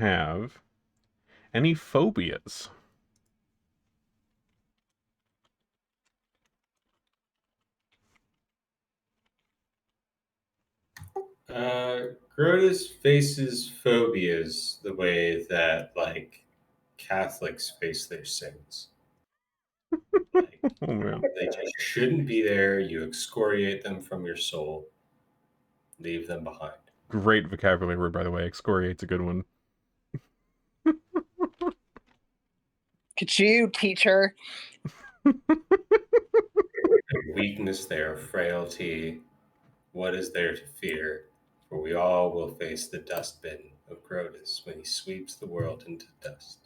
have any phobias? Grotus faces phobias the way that, like, Catholics face their sins. Like, Oh man, they just shouldn't be there. You excoriate them from your soul. Leave them behind. great vocabulary word, by the way. Excoriate's a good one. Could you teach her? Weakness there, frailty. What is there to fear? For we all will face the dustbin of Grotus when he sweeps the world into dust.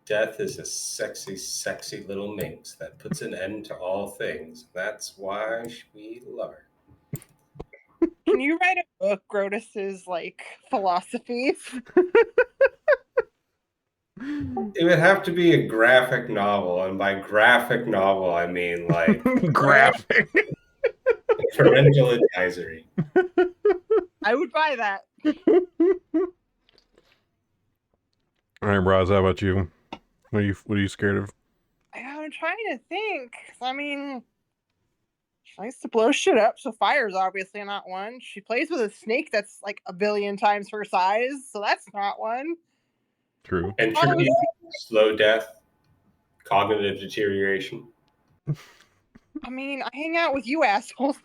Death is a sexy, sexy little minx that puts an end to all things. That's why we love her. Can you write a book, Grotus's, like, philosophies? It would have to be a graphic novel, and by graphic novel, I mean, like, graphic. parental advisory. I would buy that. All right, Roz, how about you? What are you scared of? I'm trying to think. I mean, she likes to blow shit up, so fire's obviously not one. She plays with a snake that's like a billion times her size, so that's not one. True. Entropy, slow death, cognitive deterioration. I mean, I hang out with you assholes.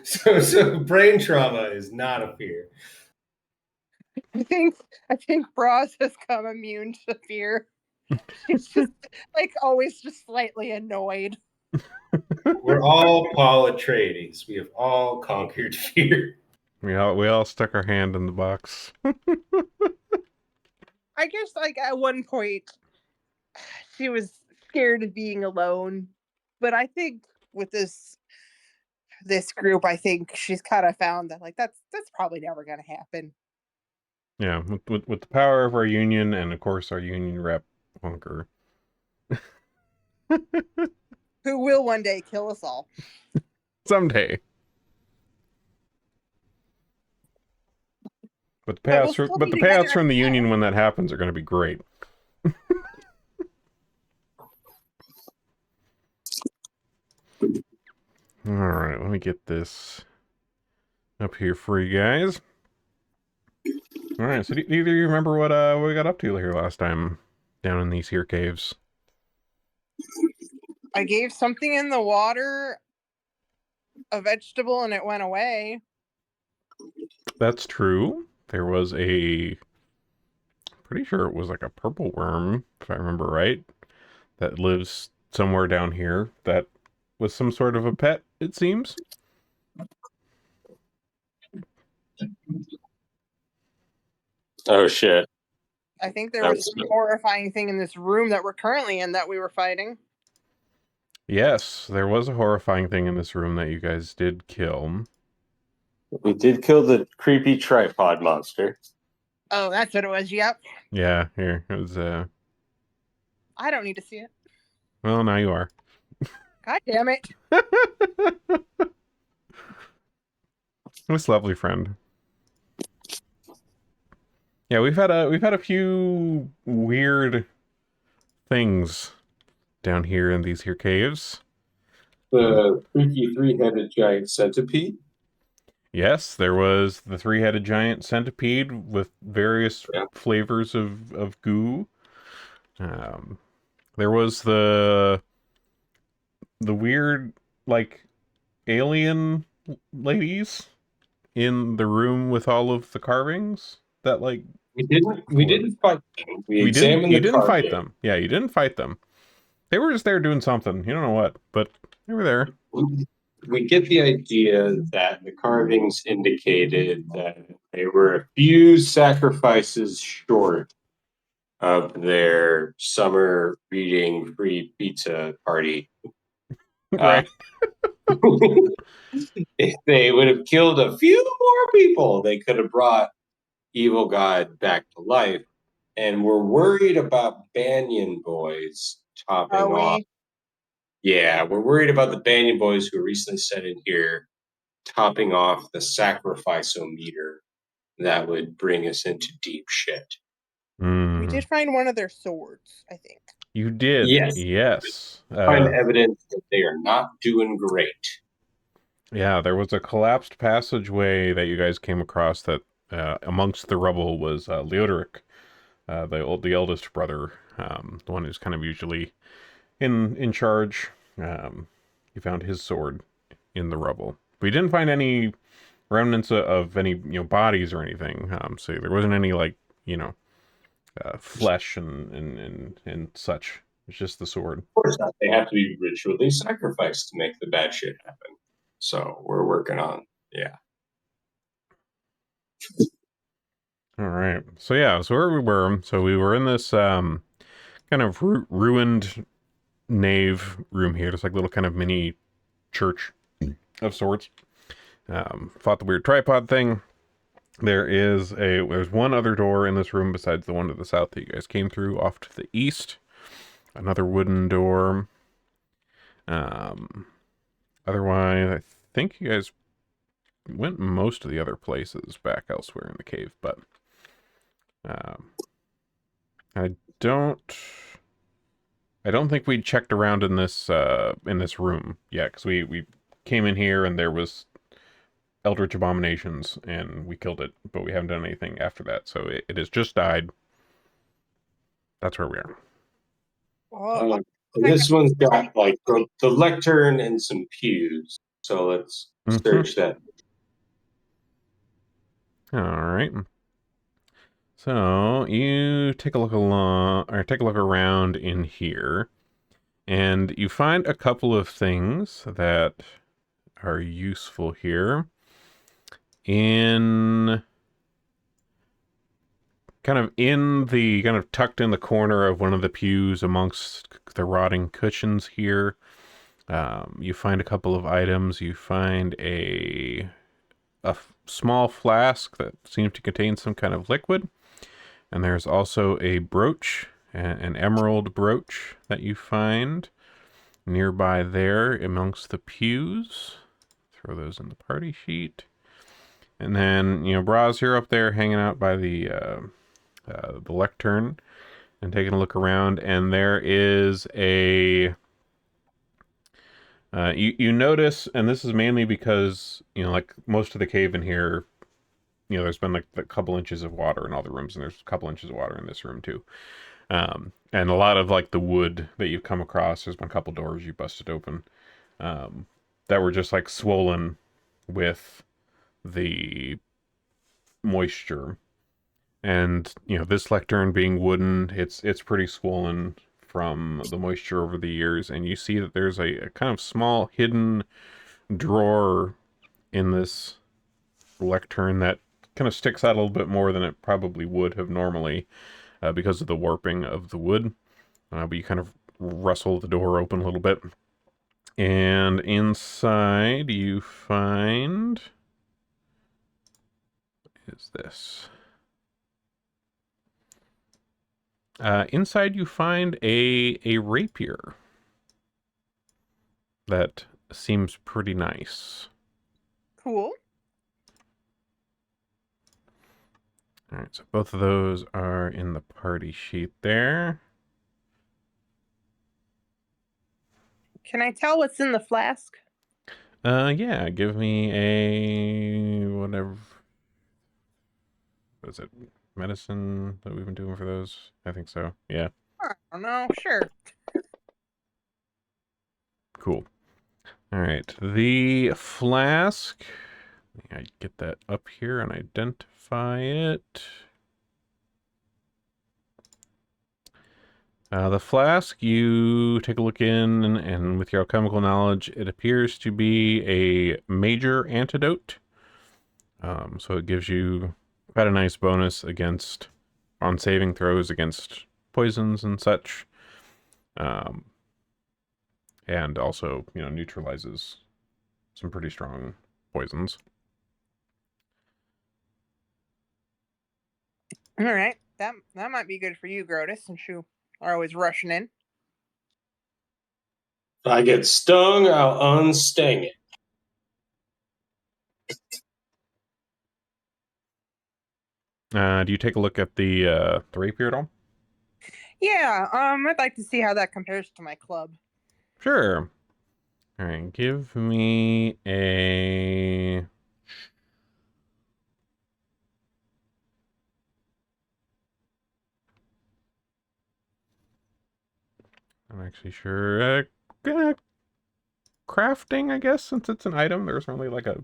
So brain trauma is not a fear. I think Braz has come immune to fear. She's just like always just slightly annoyed. We're all Paul Atreides. We have all conquered fear. We all stuck our hand in the box. I guess like at one point she was scared of being alone, but I think with this group, I think she's kind of found that like that's probably never going to happen. Yeah, with the power of our union and of course our union rep Hunker, who will one day kill us all someday. But the payouts from the union when that happens are going to be great. All right, let me get this up here for you guys. All right, so do either of you remember what we got up to here last time down in these here caves? I gave something in the water, a vegetable, and it went away. That's true. There was pretty sure it was like a purple worm, if I remember right, that lives somewhere down here that was some sort of a pet, it seems. Oh, shit. I think there was some horrifying thing in this room that we're currently in that we were fighting. Yes, there was a horrifying thing in this room that you guys did kill. We did kill the creepy tripod monster. Oh, that's what it was, yep. Yeah, here, it was, I don't need to see it. Well, now you are. God damn it. This lovely friend. Yeah, we've had a few weird things down here in these here caves. The freaky three-headed giant centipede. Yes, there was the three-headed giant centipede with various flavors of goo. There was the weird, like, alien ladies in the room with all of the carvings that, like, we didn't fight them. You didn't fight them. Yeah, you didn't fight them. They were just there doing something. You don't know what, but they were there. We get the idea that the carvings indicated that they were a few sacrifices short of their summer reading free pizza party. Right. If they would have killed a few more people, they could have brought Evil God back to life. And we're worried about Banyan boys topping off. Yeah, we're worried about the Banyan Boys who recently set in here, topping off the sacrifice-o-meter. That would bring us into deep shit. We did find one of their swords, I think. You did, Yes. yes. Find evidence that they are not doing great. Yeah, there was a collapsed passageway that you guys came across that amongst the rubble was Leodoric, the eldest brother, the one who's kind of usually in charge. You found his sword in the rubble. We didn't find any remnants of any bodies or anything. So there wasn't any flesh and such. It's just the sword. Of course not. They have to be ritually sacrificed to make the bad shit happen. So we're working on, yeah. All right. So yeah, so where we were. So we were in this kind of ruined nave room here. It's like a little kind of mini church of sorts. Fought the weird tripod thing. There's one other door in this room besides the one to the south that you guys came through, off to the east. Another wooden door. Otherwise, I think you guys went most of the other places back elsewhere in the cave, but I don't think we checked around in this room yet, because we came in here and there was eldritch abominations and we killed it, but we haven't done anything after that, so it has just died. That's where we are. Well, This one's got like the lectern and some pews, so let's search that. All right. So you take a look around in here, and you find a couple of things that are useful here. Kind of tucked in the corner of one of the pews amongst the rotting cushions here, you find a couple of items. You find a small flask that seems to contain some kind of liquid. And there's also a brooch, an emerald brooch that you find nearby there amongst the pews. Throw those in the party sheet. And then, Braz, you're up there hanging out by the lectern and taking a look around, and there is you notice, and this is mainly because, like most of the cave in here, there's been like a couple inches of water in all the rooms, and there's a couple inches of water in this room too. And a lot of like the wood that you've come across, there's been a couple doors you busted open that were just like swollen with the moisture. And this lectern being wooden, it's pretty swollen from the moisture over the years. And you see that there's a kind of small hidden drawer in this lectern that kind of sticks out a little bit more than it probably would have normally, because of the warping of the wood. But you kind of rustle the door open a little bit, and inside you find, what is this? Inside you find a rapier that seems pretty nice. Cool. All right, so both of those are in the party sheet there. Can I tell what's in the flask? Yeah, give me a whatever. What is it? Medicine that we've been doing for those? I think so. Yeah. I don't know. Sure. Cool. All right, the flask. I get that up here and identify it. The flask, you take a look in, and with your alchemical knowledge, it appears to be a major antidote. So it gives you quite a nice bonus on saving throws against poisons and such. And also, neutralizes some pretty strong poisons. All right. That might be good for you, Grotus, since you are always rushing in. If I get stung, I'll unsting it. Do you take a look at the rapier at all? Yeah, I'd like to see how that compares to my club. Sure. All right, give me a. I'm actually sure. Crafting, I guess, since it's an item. There's only like a.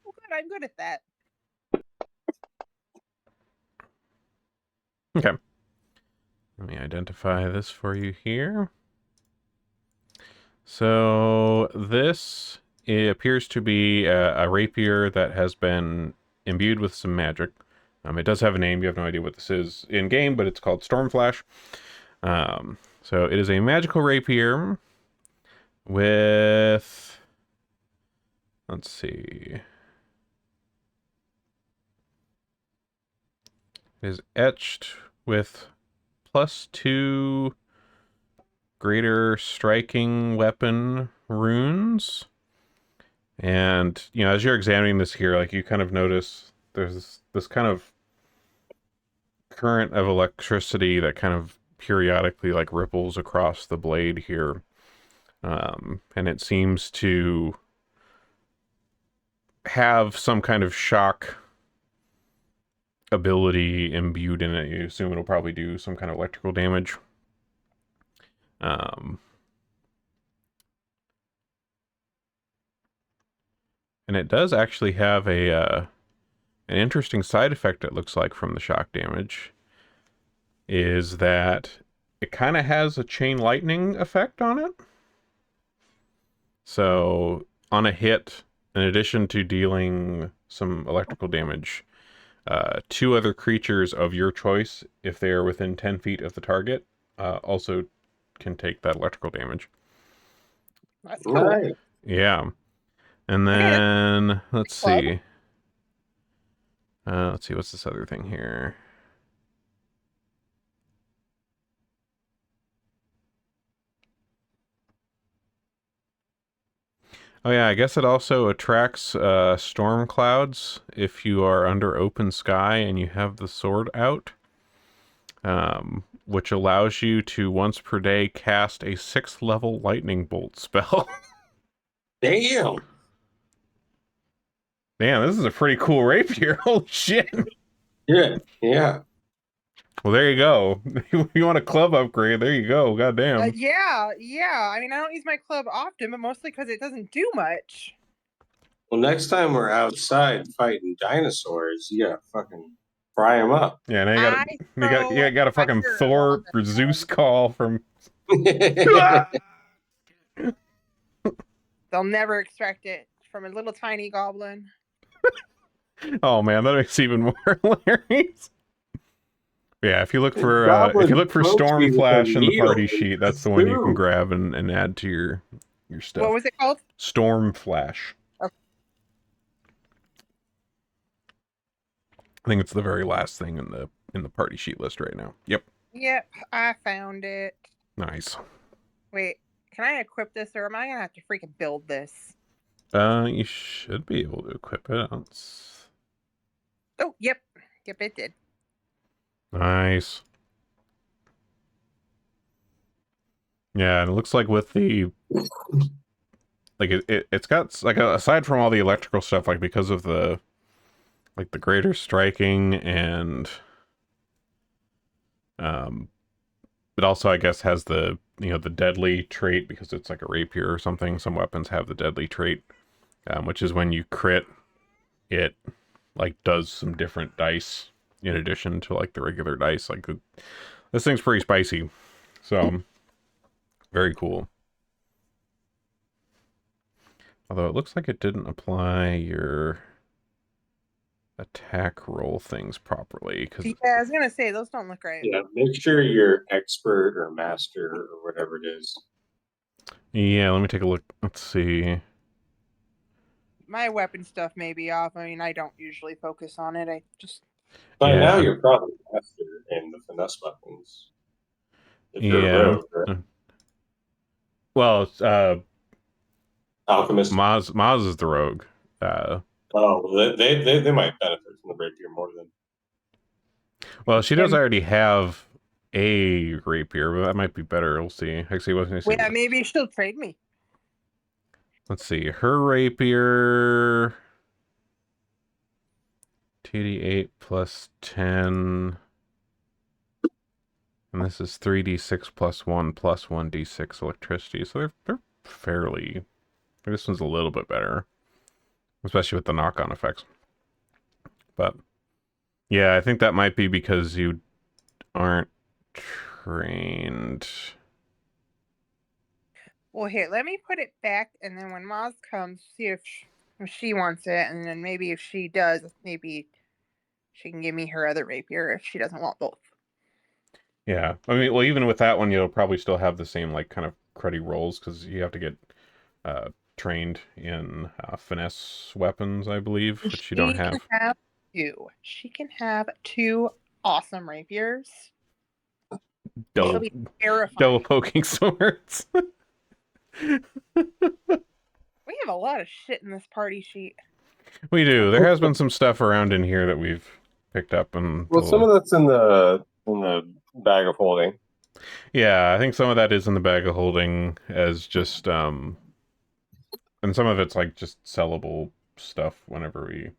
Oh, good, I'm good at that. Okay. Let me identify this for you here. So this it appears to be a rapier that has been imbued with some magic. It does have a name. You have no idea what this is in game, but it's called Stormflash. So it is a magical rapier with. Let's see. It is etched with +2 greater striking weapon runes. And, you know, as you're examining this here, like, you kind of notice there's this kind of current of electricity that kind of periodically, like, ripples across the blade here. And it seems to have some kind of shock ability imbued in it. You assume it'll probably do some kind of electrical damage. And it does actually have an interesting side effect, it looks like, from the shock damage, is that it kind of has a chain lightning effect on it. So on a hit, in addition to dealing some electrical damage, 2 other creatures of your choice, if they are within 10 feet of the target, also can take that electrical damage. That's cool. Right. Yeah. And Okay, then, let's club. see. Let's see, what's this other thing here? Oh yeah, I guess it also attracts storm clouds if you are under open sky and you have the sword out, which allows you to once per day cast a 6th level lightning bolt spell. Damn. Damn, this is a pretty cool rapier. Holy shit. Yeah. Yeah. Well, there you go. You want a club upgrade? There you go. Goddamn. Yeah. I mean, I don't use my club often, but mostly because it doesn't do much. Well, next time we're outside fighting dinosaurs, you gotta fucking fry them up. Yeah, now you got a fucking fireballs Thor at or Zeus them. call from. They'll never expect it from a little tiny goblin. Oh man, that makes it even more hilarious. Yeah, if you look for Goblin pokes me Storm with a Flash in the needle party in sheet, the that's the one you can food. grab and add to your stuff. What was it called? Storm Flash. Okay. I think it's the very last thing in the party sheet list right now. Yep. Yep, I found it. Nice. Wait, can I equip this, or am I gonna have to freaking build this? You should be able to equip it. Oh, yep, it did. Nice. Yeah, and it looks like with the like it's got like aside from all the electrical stuff, like because of the like the greater striking and it also I guess has the the deadly trait because it's like a rapier or something. Some weapons have the deadly trait, which is when you crit, it like does some different dice in addition to like the regular dice. Like this thing's pretty spicy, so very cool. Although it looks like it didn't apply your attack roll things properly. Yeah, I was gonna say those don't look right. Yeah, make sure you're expert or master or whatever it is. Yeah, let me take a look. Let's see. My weapon stuff may be off. I mean, I don't usually focus on it. I just By now, Yeah. you're probably master in the finesse weapons. If you're a Yeah. rogue, right? Well, Alchemist. Maz is the rogue. Oh, they might benefit from the rapier more than. Well, she does And already have a rapier, but that might be better. We'll see. Actually, let me see. yeah, maybe she'll trade me. Let's see. Her rapier. 2d8 plus 10. And this is 3d6 plus 1 plus 1d6 electricity. So they're fairly... This one's a little bit better. Especially with the knock-on effects. But, yeah, I think that might be because you aren't trained. Well, here, let me put it back, and then when Maz comes, see if she wants it, and then maybe if she does, maybe she can give me her other rapier if she doesn't want both. Yeah. I mean, well, even with that one, you'll probably still have the same, like, kind of cruddy rolls, because you have to get trained in finesse weapons, I believe, which you don't have. She can have two awesome rapiers. It'll Double, be terrifying. double poking swords. We have a lot of shit in this party sheet. We do. There has been some stuff around in here that we've picked up, and Well, some of that's in the bag of holding. yeah, I think some of that is in the bag of holding as just and some of it's like just sellable stuff whenever we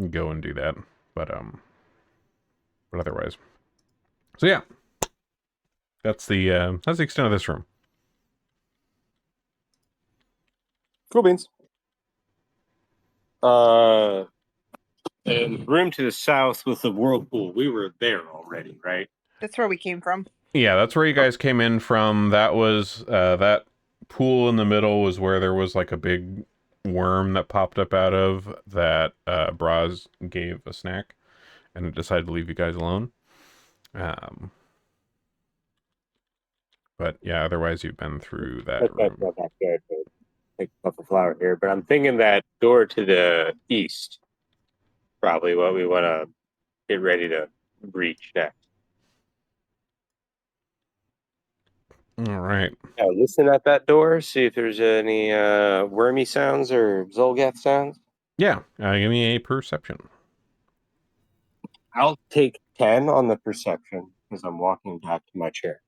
go and do that. But otherwise. So yeah. That's the extent of this room. Cool beans. And the room to the south with the whirlpool, we were there already, right? That's where we came from. Yeah, that's where you guys came in from. That was that pool in the middle was where there was like a big worm that popped up out of that Braz gave a snack, and it decided to leave you guys alone. But yeah, otherwise you've been through that room. Not that good. Take a puff of flour here, but I'm thinking that door to the east, probably what we want to get ready to breach next. All right. Yeah, listen at that door, see if there's any wormy sounds or Zolgath sounds. Yeah, give me a perception. I'll take 10 on the perception because I'm walking back to my chair.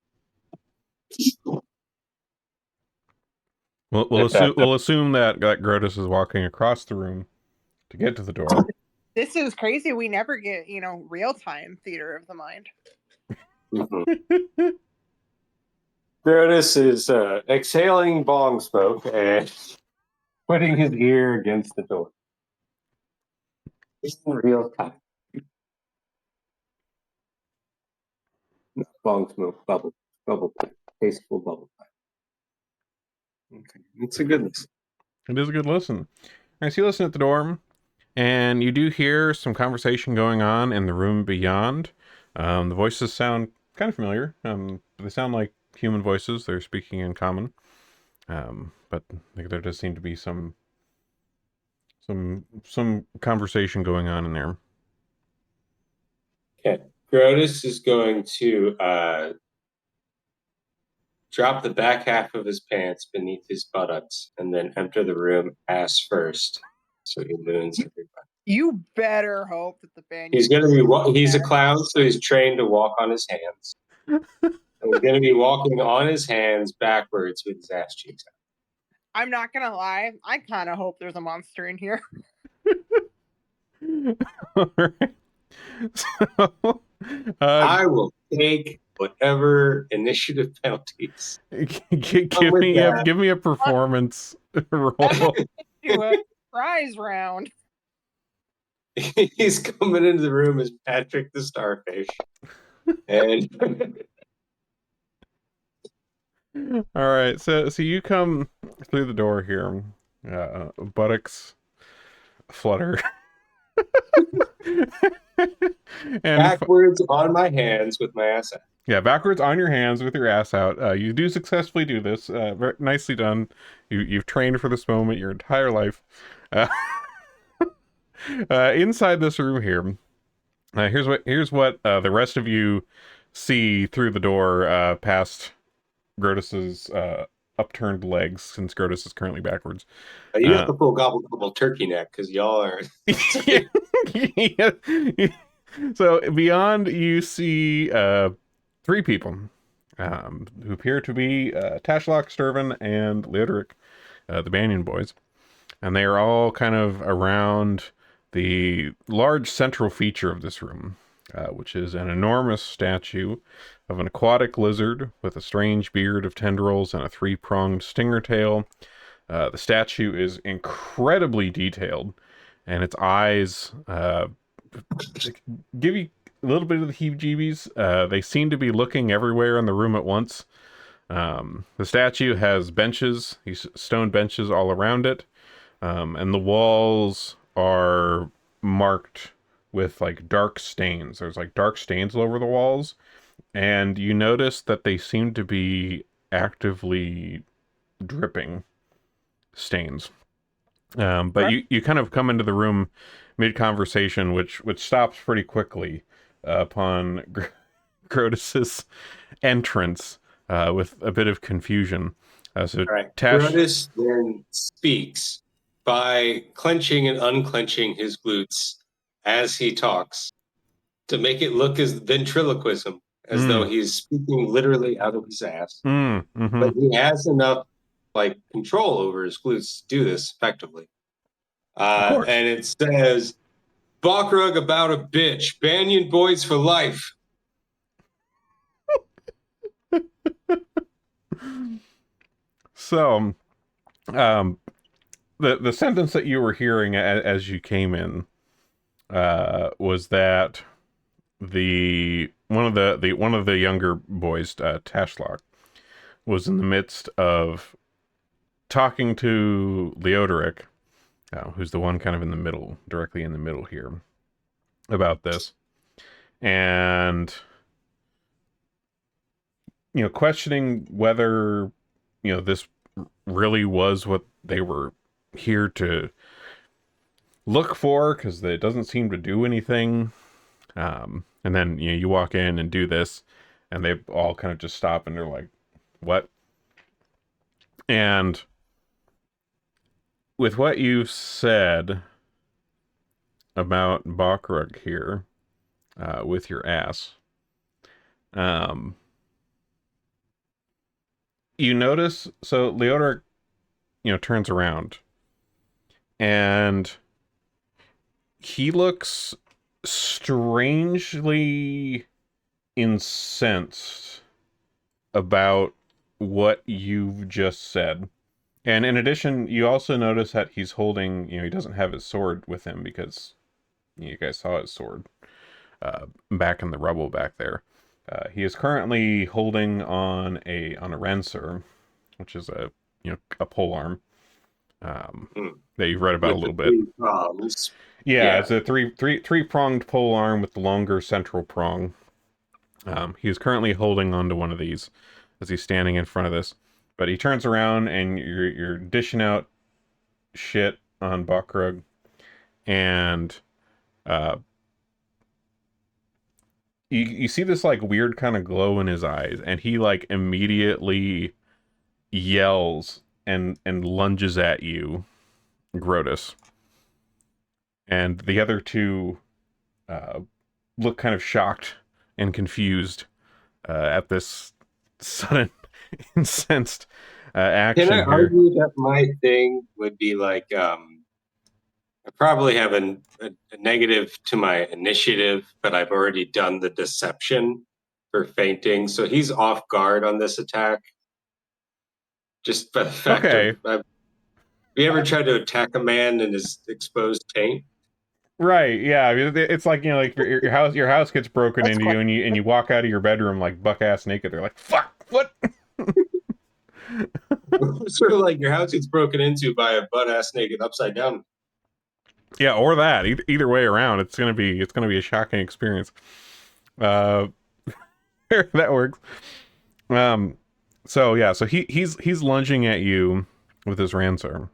We'll assume that Grotus is walking across the room to get to the door. This is crazy. We never get, real-time theater of the mind. Mm-hmm. Grotus is exhaling bong smoke and putting his ear against the door. It's in real time. Bong smoke, bubble pipe, tasteful bubble pipe. Okay, it's a good listen. It is a good listen. All right, so you listen at the door, and you do hear some conversation going on in the room beyond. The voices sound kind of familiar. They sound like human voices. They're speaking in common. But there does seem to be some conversation going on in there. Okay, Grotus is going to drop the back half of his pants beneath his buttocks and then enter the room ass first. So he moons everybody. You better hope that the band. He's going to be. He's a clown, so he's trained to walk on his hands. And he's going to be walking on his hands backwards with his ass cheeks out. I'm not gonna lie. I kind of hope there's a monster in here. All right. So, I will take whatever initiative penalties. give me a performance roll. Do a prize round. He's coming into the room as Patrick the Starfish. And all right, so you come through the door here, buttocks flutter, and backwards on my hands with my ass out. Yeah, backwards on your hands with your ass out. You do successfully do this. Very nicely done. You've trained for this moment your entire life. Inside this room here, here's what the rest of you see through the door past Grotus's upturned legs, since Grotus is currently backwards. You have the full gobble gobble turkey neck because y'all are. Yeah. So beyond, you see three people who appear to be Tashlock, Sturvin, and Leodoric, the Banyan boys. And they are all kind of around the large central feature of this room, which is an enormous statue of an aquatic lizard with a strange beard of tendrils and a three-pronged stinger tail. The statue is incredibly detailed, and its eyes give you a little bit of the heebie-jeebies. They seem to be looking everywhere in the room at once. The statue has benches, these stone benches all around it, and the walls are marked with like dark stains. There's like dark stains all over the walls, and you notice that they seem to be actively dripping stains. But you kind of come into the room mid-conversation, which stops pretty quickly upon Grotus's entrance with a bit of confusion. So All right. Tash... Grotus then speaks by clenching and unclenching his glutes as he talks to make it look as ventriloquism, as though he's speaking literally out of his ass. But he has enough like control over his glutes to do this effectively. And it says, Balkrug about a bitch, Banyan boys for life. So, the sentence that you were hearing as you came in was that one of the younger boys, Tashlock, was in the midst of talking to Leodoric, who's the one kind of in the middle, directly in the middle here, about this, and questioning whether this really was what they were here to look for, because it doesn't seem to do anything. And then you walk in and do this, and they all kind of just stop and they're like, "What?" And with what you've said about Balkrug here, with your ass, you notice, so Leodoric, turns around, and he looks strangely incensed about what you've just said. And in addition, you also notice that he's holding, he doesn't have his sword with him because you guys saw his sword back in the rubble back there. He is currently holding on a Rancer, which is a pole arm that you've read about a little bit. Yeah, it's a three-pronged pole arm with the longer central prong. He is currently holding onto one of these as he's standing in front of this. But he turns around and you're dishing out shit on Balkrug, and you see this like weird kind of glow in his eyes, and he like immediately yells and lunges at you, Grotus. And the other two look kind of shocked and confused at this sudden incensed action. Can I argue that my thing would be like, I probably have a negative to my initiative, but I've already done the deception for fainting, so he's off guard on this attack. Just by the fact of, have you ever tried to attack a man in his exposed taint? Right, yeah. I mean, it's like, like your house gets broken into you, and you walk out of your bedroom like buck ass naked. They're like, "Fuck, what?" Sort of like your house gets broken into by a butt ass naked upside down. Yeah, or that. Either way around, it's gonna be a shocking experience. That works. So yeah, so he's lunging at you with his Rancer,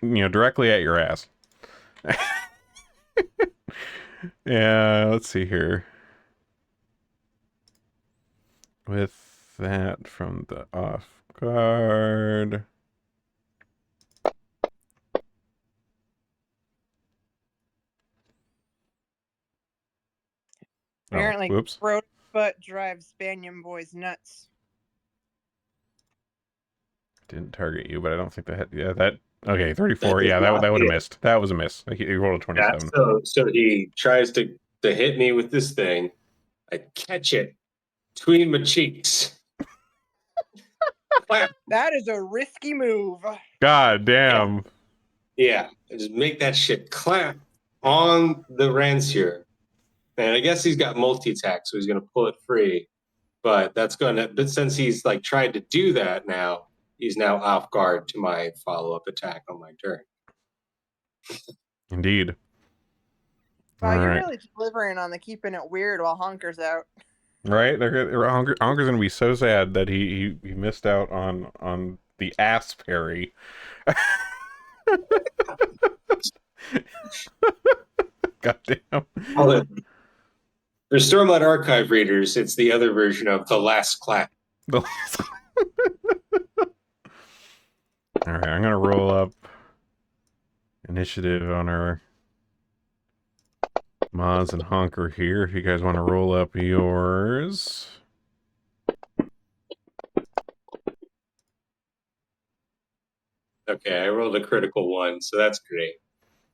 directly at your ass. Yeah, let's see here. With that from the off guard. Apparently, Oh, whoops. Broad butt drives Banyan boys nuts. Didn't target you, but I don't think that. Yeah, that. Okay, 34. That does Yeah, that not would have hit. missed. That was a miss. He rolled a 27. So he tries to hit me with this thing. I catch it between my cheeks. Clap. That is a risky move. God damn. Yeah, I just make that shit clap on the rancier. And I guess he's got multi-attack, so he's going to pull it free. But since he's like tried to do that now, he's now off guard to my follow-up attack on my turn. Indeed. Wow, All you're right. really delivering on the keeping it weird while Honker's out. Right? Honker's gonna be so sad that he missed out on the ass parry. God damn. For Stormlight Archive readers, it's the other version of the last clap. All right, I'm gonna roll up initiative on our Maz and Honker here. If you guys want to roll up yours. Okay, I rolled a critical one, so that's great.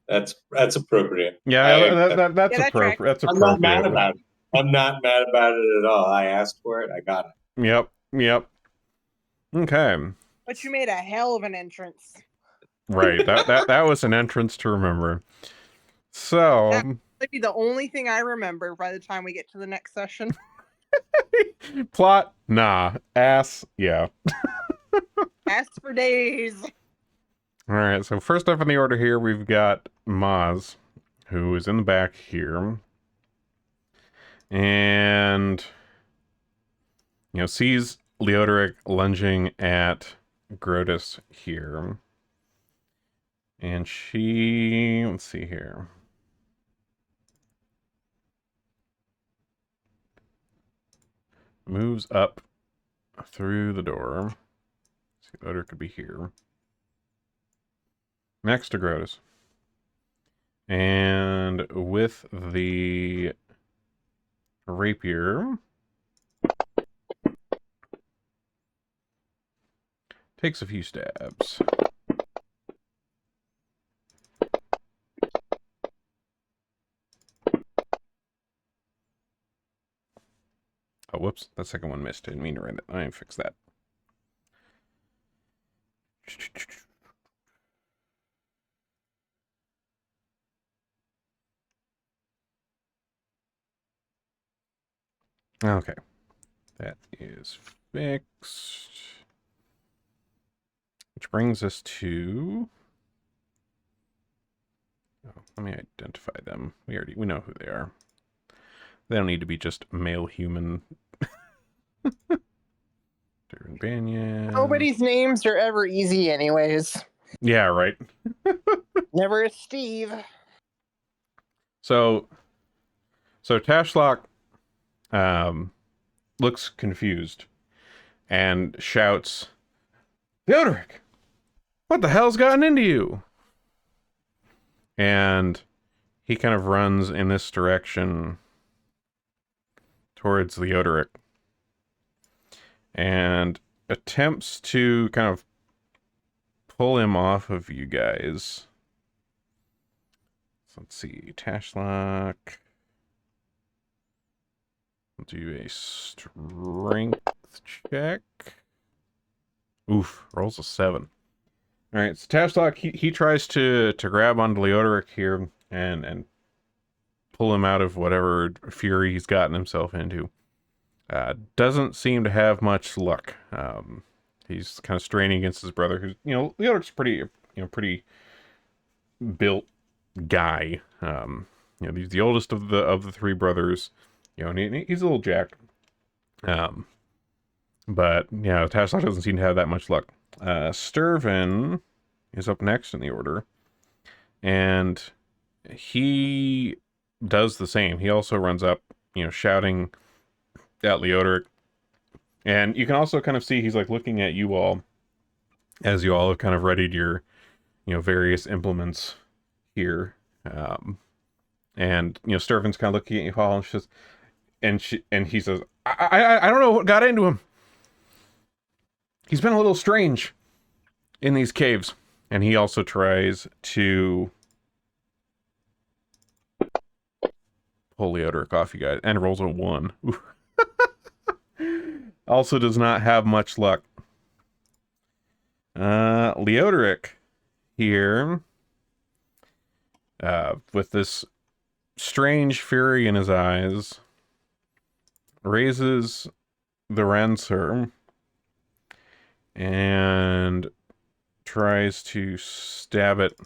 That's appropriate. Yeah, that's Yeah, that tracks. appropriate. That's I'm not mad appropriate. about it. I'm not mad about it at all. I asked for it. I got it. Yep. Okay. But you made a hell of an entrance. Right. That was an entrance to remember. So That might be the only thing I remember by the time we get to the next session. plot, nah. Ass, yeah. Asked for days. All right. So first up in the order here, we've got Maz, who is in the back here, and sees Leodoric lunging at Grotus here, and let's see here. Moves up through the door. See, Leodoric could be here. Next to Grotus. And with the rapier, takes a few stabs. Oh, whoops. That second one missed. Didn't mean to write it. I didn't fix that. Okay. That is fixed. Which brings us to... Oh, let me identify them. We know who they are. They don't need to be just male human. Banyan. Nobody's names are ever easy anyways. Yeah, right. Never a Steve. So Tashlock looks confused and shouts, Theodoric, what the hell's gotten into you? And he kind of runs in this direction towards Leodoric and attempts to kind of pull him off of you guys. So let's see, Tashlock. We'll do a strength check. Oof, rolls a 7. All right, so Tashlock, he tries to grab onto Leodoric here and pull him out of whatever fury he's gotten himself into. Doesn't seem to have much luck. He's kind of straining against his brother, who's Leodoric's pretty built guy. He's the oldest of the three brothers. And he's a little jacked. But Tashlock doesn't seem to have that much luck. Sturvin is up next in the order, and he does the same. He also runs up, shouting at Leodoric, And you can also kind of see he's like looking at you all as you all have kind of readied your, various implements here. And Sturvin's kind of looking at you all, and he says, I don't know what got into him. He's been a little strange in these caves. And he also tries to pull Leodoric off you guys, and rolls a 1. Also does not have much luck. Leodoric here, with this strange fury in his eyes, raises the Rancer and tries to stab it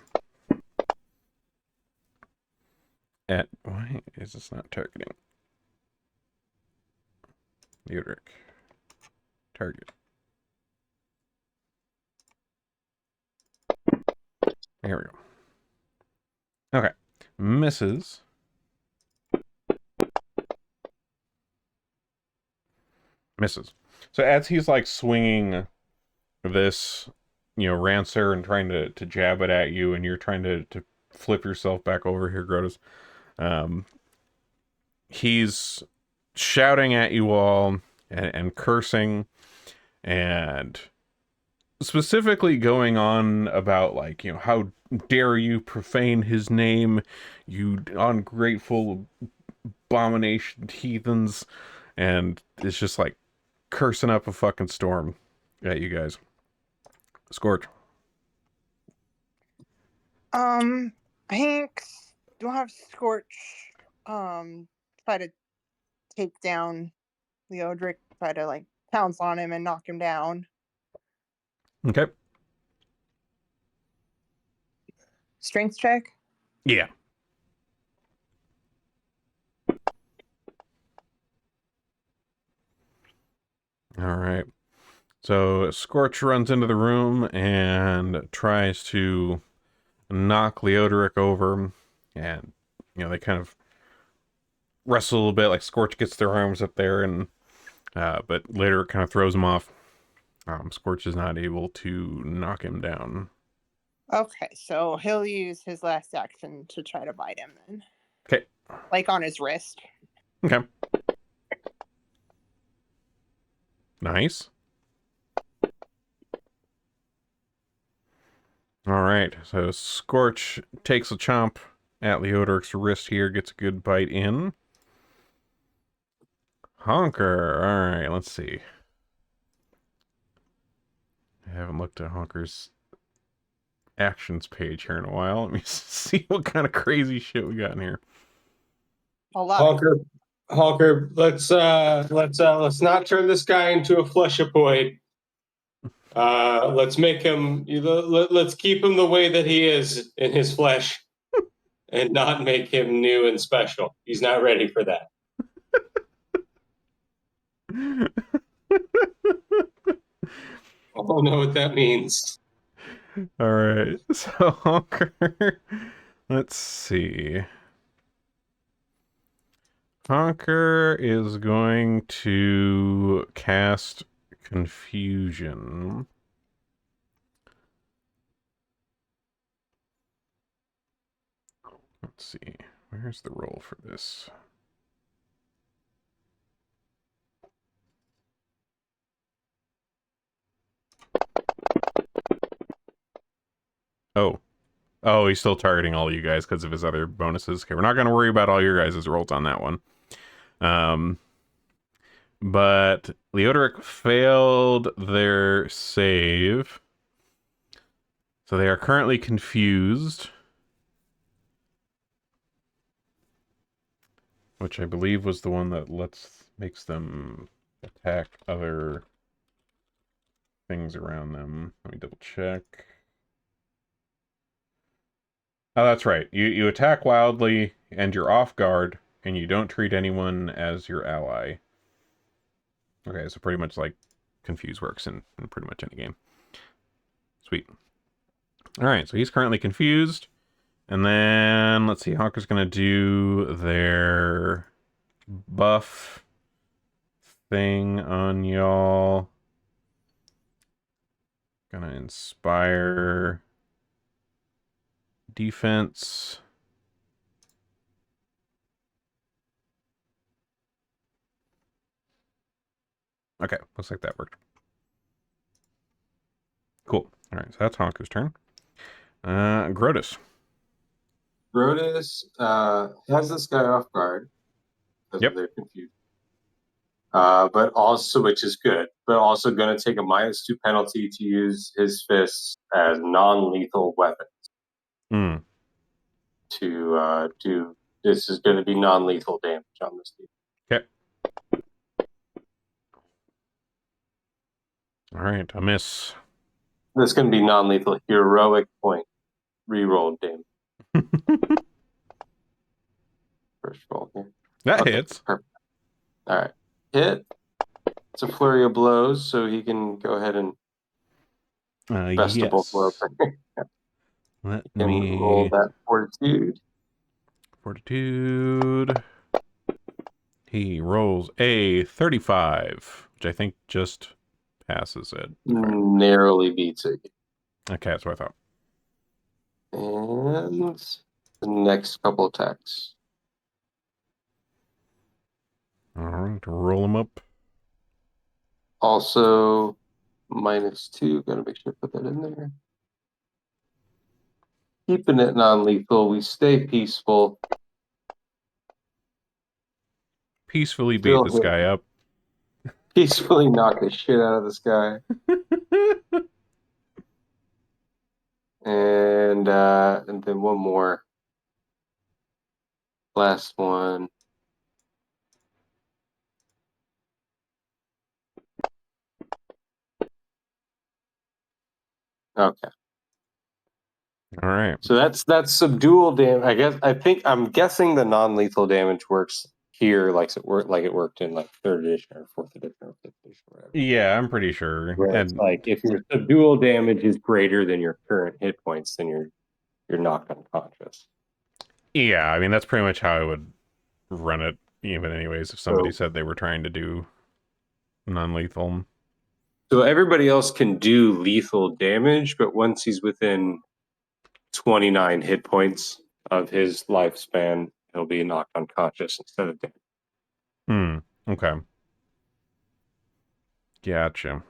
at... Why is this not targeting? Leodoric. Target. There we go. Okay. Misses. Misses. So as he's like swinging this, Rancer and trying to jab it at you, and you're trying to flip yourself back over here, Grotus, he's shouting at you all and cursing, and specifically going on about, like, how dare you profane his name, you ungrateful abomination heathens, and it's just like cursing up a fucking storm at you guys. Scorch. Hanks, do I have Scorch try to take down Leodric, try to like pounce on him and knock him down. Okay. Strength check? Yeah. All right. So Scorch runs into the room and tries to knock Leodoric over, and they kind of wrestle a little bit. Like Scorch gets their arms up there, and but Leodoric kind of throws him off. Scorch is not able to knock him down. Okay, so he'll use his last action to try to bite him then. Okay. Like on his wrist. Okay. Nice. All right, so Scorch takes a chomp at Leodoric's wrist here, gets a good bite in. Honker. All right, let's see. I haven't looked at Honker's actions page here in a while. Let me see what kind of crazy shit we got in here. Honker, let's not turn this guy into a fleshapoid. Let's make him. Let's keep him the way that he is in his flesh, and not make him new and special. He's not ready for that. I don't know what that means. All right, so Honker, let's see. Honker is going to cast Confusion. Let's see. Where's the roll for this? Oh, he's still targeting all of you guys because of his other bonuses. Okay, we're not going to worry about all your guys' rolls on that one. But Leodoric failed their save. So they are currently confused. Which I believe was the one that makes them attack other things around them. Let me double check. Oh, that's right. You attack wildly and you're off guard, and you don't treat anyone as your ally. Okay, so pretty much like Confuse works in pretty much any game. Sweet. Alright, so he's currently confused. And then, let's see, Honker's going to do their buff thing on y'all. Gonna inspire defense. Okay, looks like that worked. Cool. All right, so that's Honka's turn. Grotus. Grotus has this guy off guard because Yep. they're confused. But also, which is good, but also going to take a -2 penalty to use his fists as non-lethal weapon Hmm. to do. This is going to be non-lethal damage on this team. Okay. All right, a miss. This is going to be non-lethal heroic point reroll damage. First roll here. That Okay, hits. perfect. All right, hit. It's a flurry of blows, so he can go ahead and best of both worlds. Yes. Let Can roll me that fortitude. fortitude. He rolls a 35, which I think just passes it. Narrowly beats it. Okay, that's what I thought. And the next couple attacks. All right, roll him up. Also -2. Gotta make sure I put that in there. Keeping it non-lethal. We stay peaceful. Peacefully beat Still this hit. guy up. Peacefully knock the shit out of this guy. And then one more. Last one. Okay. All right. So that's subdual damage. I'm guessing the non-lethal damage works here like it worked in like 3rd edition or 4th edition or 5th edition or whatever. Yeah, I'm pretty sure. Where it's And like if your subdual damage is greater than your current hit points, then you're knocked unconscious. yeah, I mean that's pretty much how I would run it even anyways if somebody So, said they were trying to do non-lethal. so everybody else can do lethal damage, but once he's within 29 hit points of his lifespan, he'll be knocked unconscious instead of dead. Okay. Gotcha.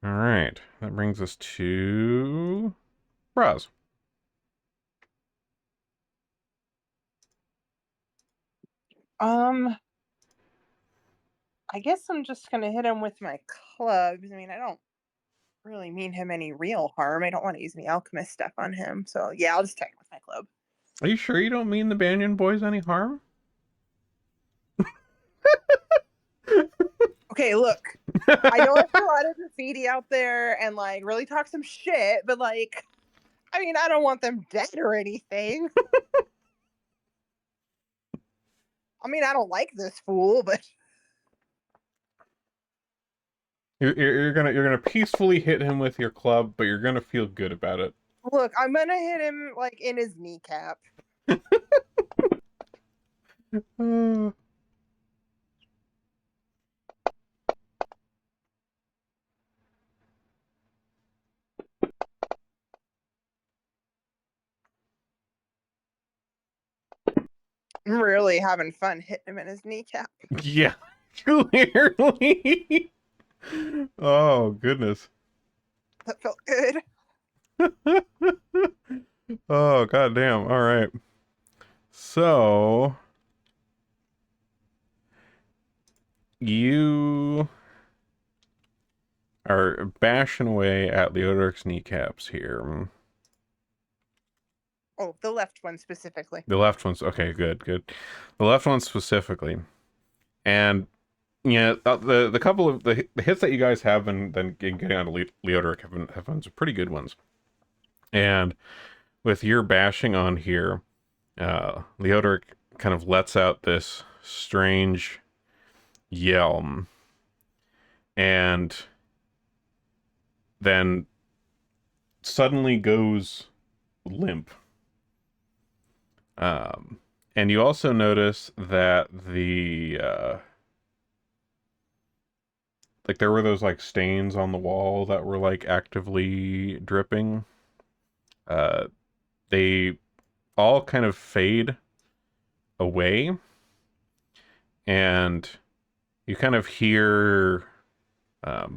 All right. That brings us to Braz. I guess I'm just gonna hit him with my clubs. I mean, I don't really mean him any real harm. I don't want to use any alchemist stuff on him. So yeah, I'll just attack him with my club. Are you sure you don't mean the Banyan boys any harm? Okay, look. I know there's a lot of graffiti out there and like really talk some shit, but like, I mean, I don't want them dead or anything. I mean, I don't like this fool, but You're gonna peacefully hit him with your club, but you're gonna feel good about it. look, I'm gonna hit him like in his kneecap. I'm really having fun hitting him in his kneecap. Yeah, clearly. Oh goodness. That felt good. Oh goddamn. All right. So you are bashing away at Leodoric's kneecaps here. Oh, the left one specifically. The left one's okay. Good. The left one specifically, and yeah, the couple of the hits that you guys have been then getting on to Leodoric have been some pretty good ones, and with your bashing on here, Leodoric kind of lets out this strange yell, and then suddenly goes limp. And you also notice that the like there were those like stains on the wall that were like actively dripping. Uh, they all kind of fade away, and you kind of hear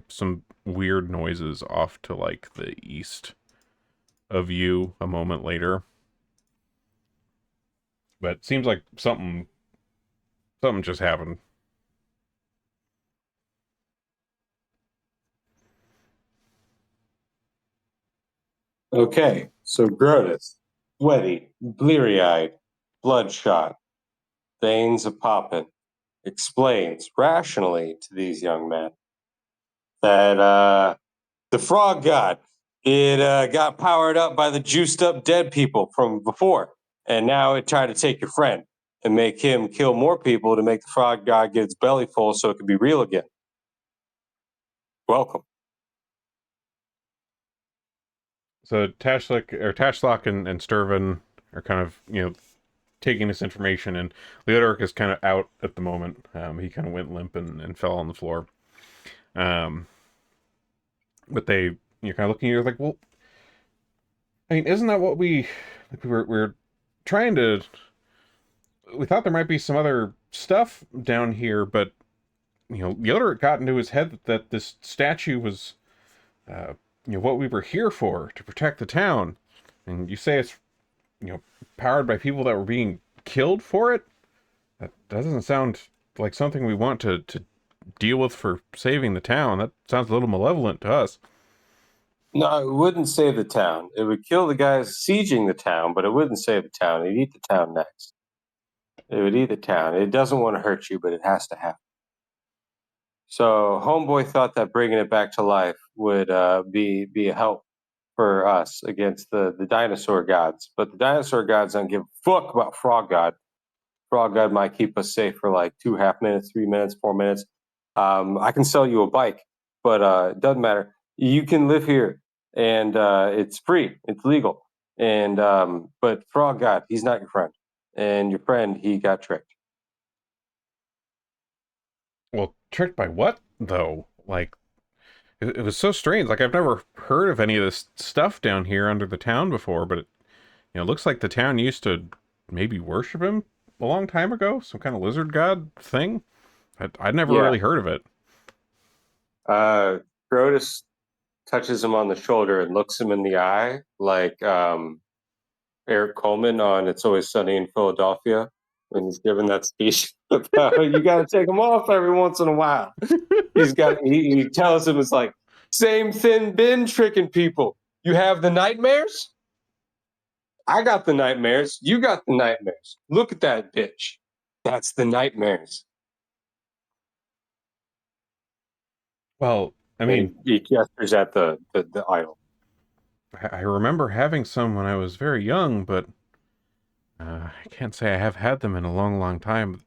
some weird noises off to like the east of you a moment later. But it seems like something just happened. Okay, so Grotus, sweaty, bleary-eyed, bloodshot, veins a popping, explains rationally to these young men that the frog god, it got powered up by the juiced up dead people from before, and now it tried to take your friend and make him kill more people to make the frog god get its belly full so it could be real again. Welcome. So Tashlock and Sturvin are kind of, taking this information, and Leodoric is kind of out at the moment. He kind of went limp and fell on the floor. But you're kind of looking, you're like, well, I mean, isn't that what we were trying to, we thought there might be some other stuff down here, but, Leodoric got into his head that this statue was, uh, what we were here for, to protect the town. And you say it's, powered by people that were being killed for it? That doesn't sound like something we want to deal with for saving the town. That sounds a little malevolent to us. No, it wouldn't save the town. It would kill the guys sieging the town, but it wouldn't save the town. It'd eat the town next. It would eat the town. It doesn't want to hurt you, but it has to happen. So Homeboy thought that bringing it back to life would be a help for us against the dinosaur gods. But the dinosaur gods don't give a fuck about Frog God. Frog God might keep us safe for like 2.5 minutes, 3 minutes, 4 minutes. I can sell you a bike, but it doesn't matter. You can live here, and it's free, it's legal. And but Frog God, he's not your friend, and your friend, he got tricked. Well, tricked by what, though? Like, it was so strange. Like, I've never heard of any of this stuff down here under the town before, but it looks like the town used to maybe worship him a long time ago. Some kind of lizard god thing. I'd never Yeah. really heard of it. Grotus touches him on the shoulder and looks him in the eye, like Eric Coleman on "It's Always Sunny in Philadelphia" when he's giving that speech about you got to take them off every once in a while. He tells him it's like same thin bin tricking people. You have the nightmares. I got the nightmares. You got the nightmares. Look at that bitch. That's the nightmares. Well, I mean, And he gestures at the idol. I remember having some when I was very young, but I can't say I have had them in a long, long time.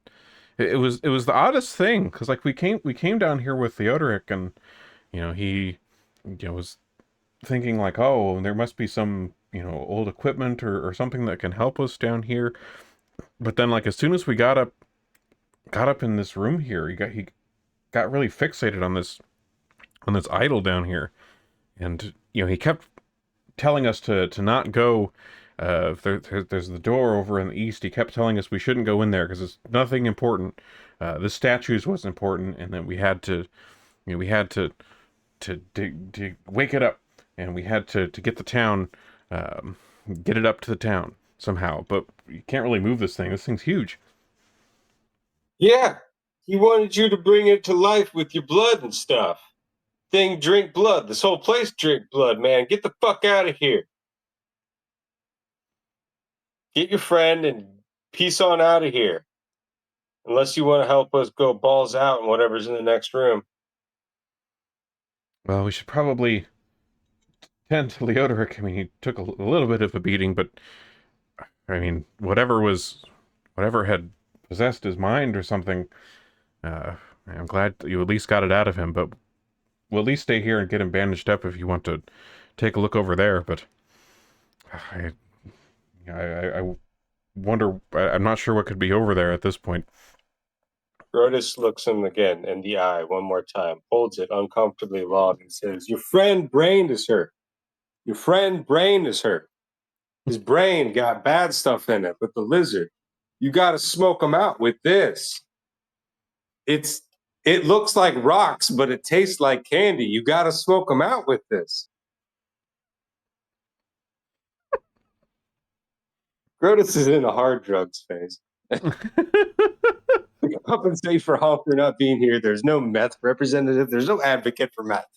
It was the oddest thing, because like we came down here with Theodoric, and he was thinking like, oh, there must be some old equipment or something that can help us down here. But then like as soon as we got up in this room here, he got really fixated on this idol down here, and he kept telling us to not go. There's the door over in the east. He kept telling us we shouldn't go in there because it's nothing important. The statues was important, and then we had to, we had to wake it up, and we had to get the town, get it up to the town somehow. But you can't really move this thing. This thing's huge. Yeah, he wanted you to bring it to life with your blood and stuff. Thing drink blood. This whole place drink blood, man. Get the fuck out of here. Get your friend and peace on out of here. Unless you want to help us go balls out and whatever's in the next room. Well, we should probably tend to Leodoric. I mean, he took a little bit of a beating, but I mean, whatever had possessed his mind or something. I'm glad that you at least got it out of him, but we'll at least stay here and get him bandaged up if you want to take a look over there. But I wonder. I'm not sure what could be over there at this point. Grotus looks him again in the eye one more time, holds it uncomfortably long, and says, "Your friend Brain is hurt. Your friend Brain is hurt. His brain got bad stuff in it with the lizard. You got to smoke him out with this. It looks like rocks, but it tastes like candy. You got to smoke him out with this." Grotus is in a hard drugs phase. To compensate for Honker not being here, there's no meth representative. There's no advocate for meth.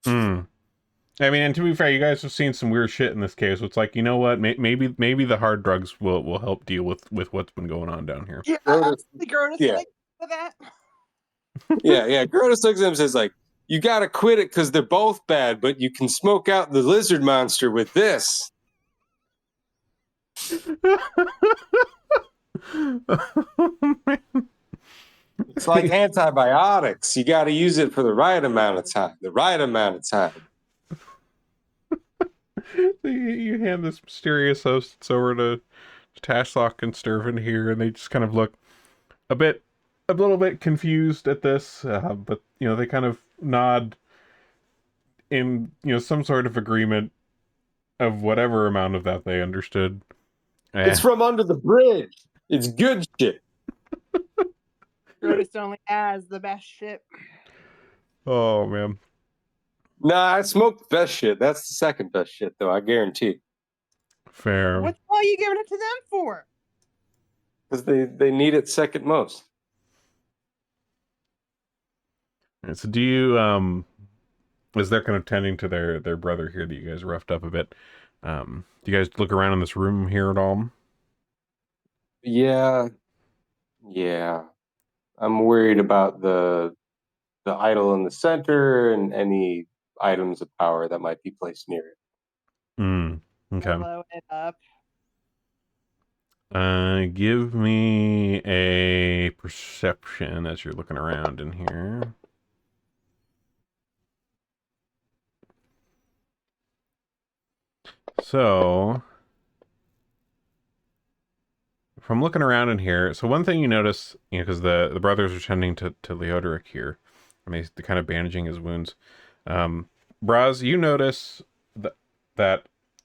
I mean, and to be fair, you guys have seen some weird shit in this case. So it's like, you know what? Maybe the hard drugs will help deal with what's been going on down here. Yeah, Grotus, the Grotus yeah. like for that. Yeah. Grotus looks at him and says, like, you got to quit it because they're both bad, but you can smoke out the lizard monster with this. Oh, man. It's like antibiotics. You got to use it for the right amount of time. The right amount of time. You hand this mysterious host over to Tashlock and Sturvin here, and they just kind of look a little bit confused at this, but they kind of nod in some sort of agreement of whatever amount of that they understood. It's from under the bridge. It's good shit. Grotus only has the best shit. Oh man. Nah, I smoked the best shit. That's the second best shit, though. I guarantee. Fair. What the hell are you giving it to them for? Because they need it second most. And so do you as they're kind of tending to their brother here that you guys roughed up a bit, do you guys look around in this room here at all? Yeah. I'm worried about the idol in the center and any items of power that might be placed near it. Okay. Blow it up. Give me a perception as you're looking around in here. So, from looking around in here, so one thing you notice, because the brothers are tending to Leodoric here, and they're kind of bandaging his wounds. Braz, you notice that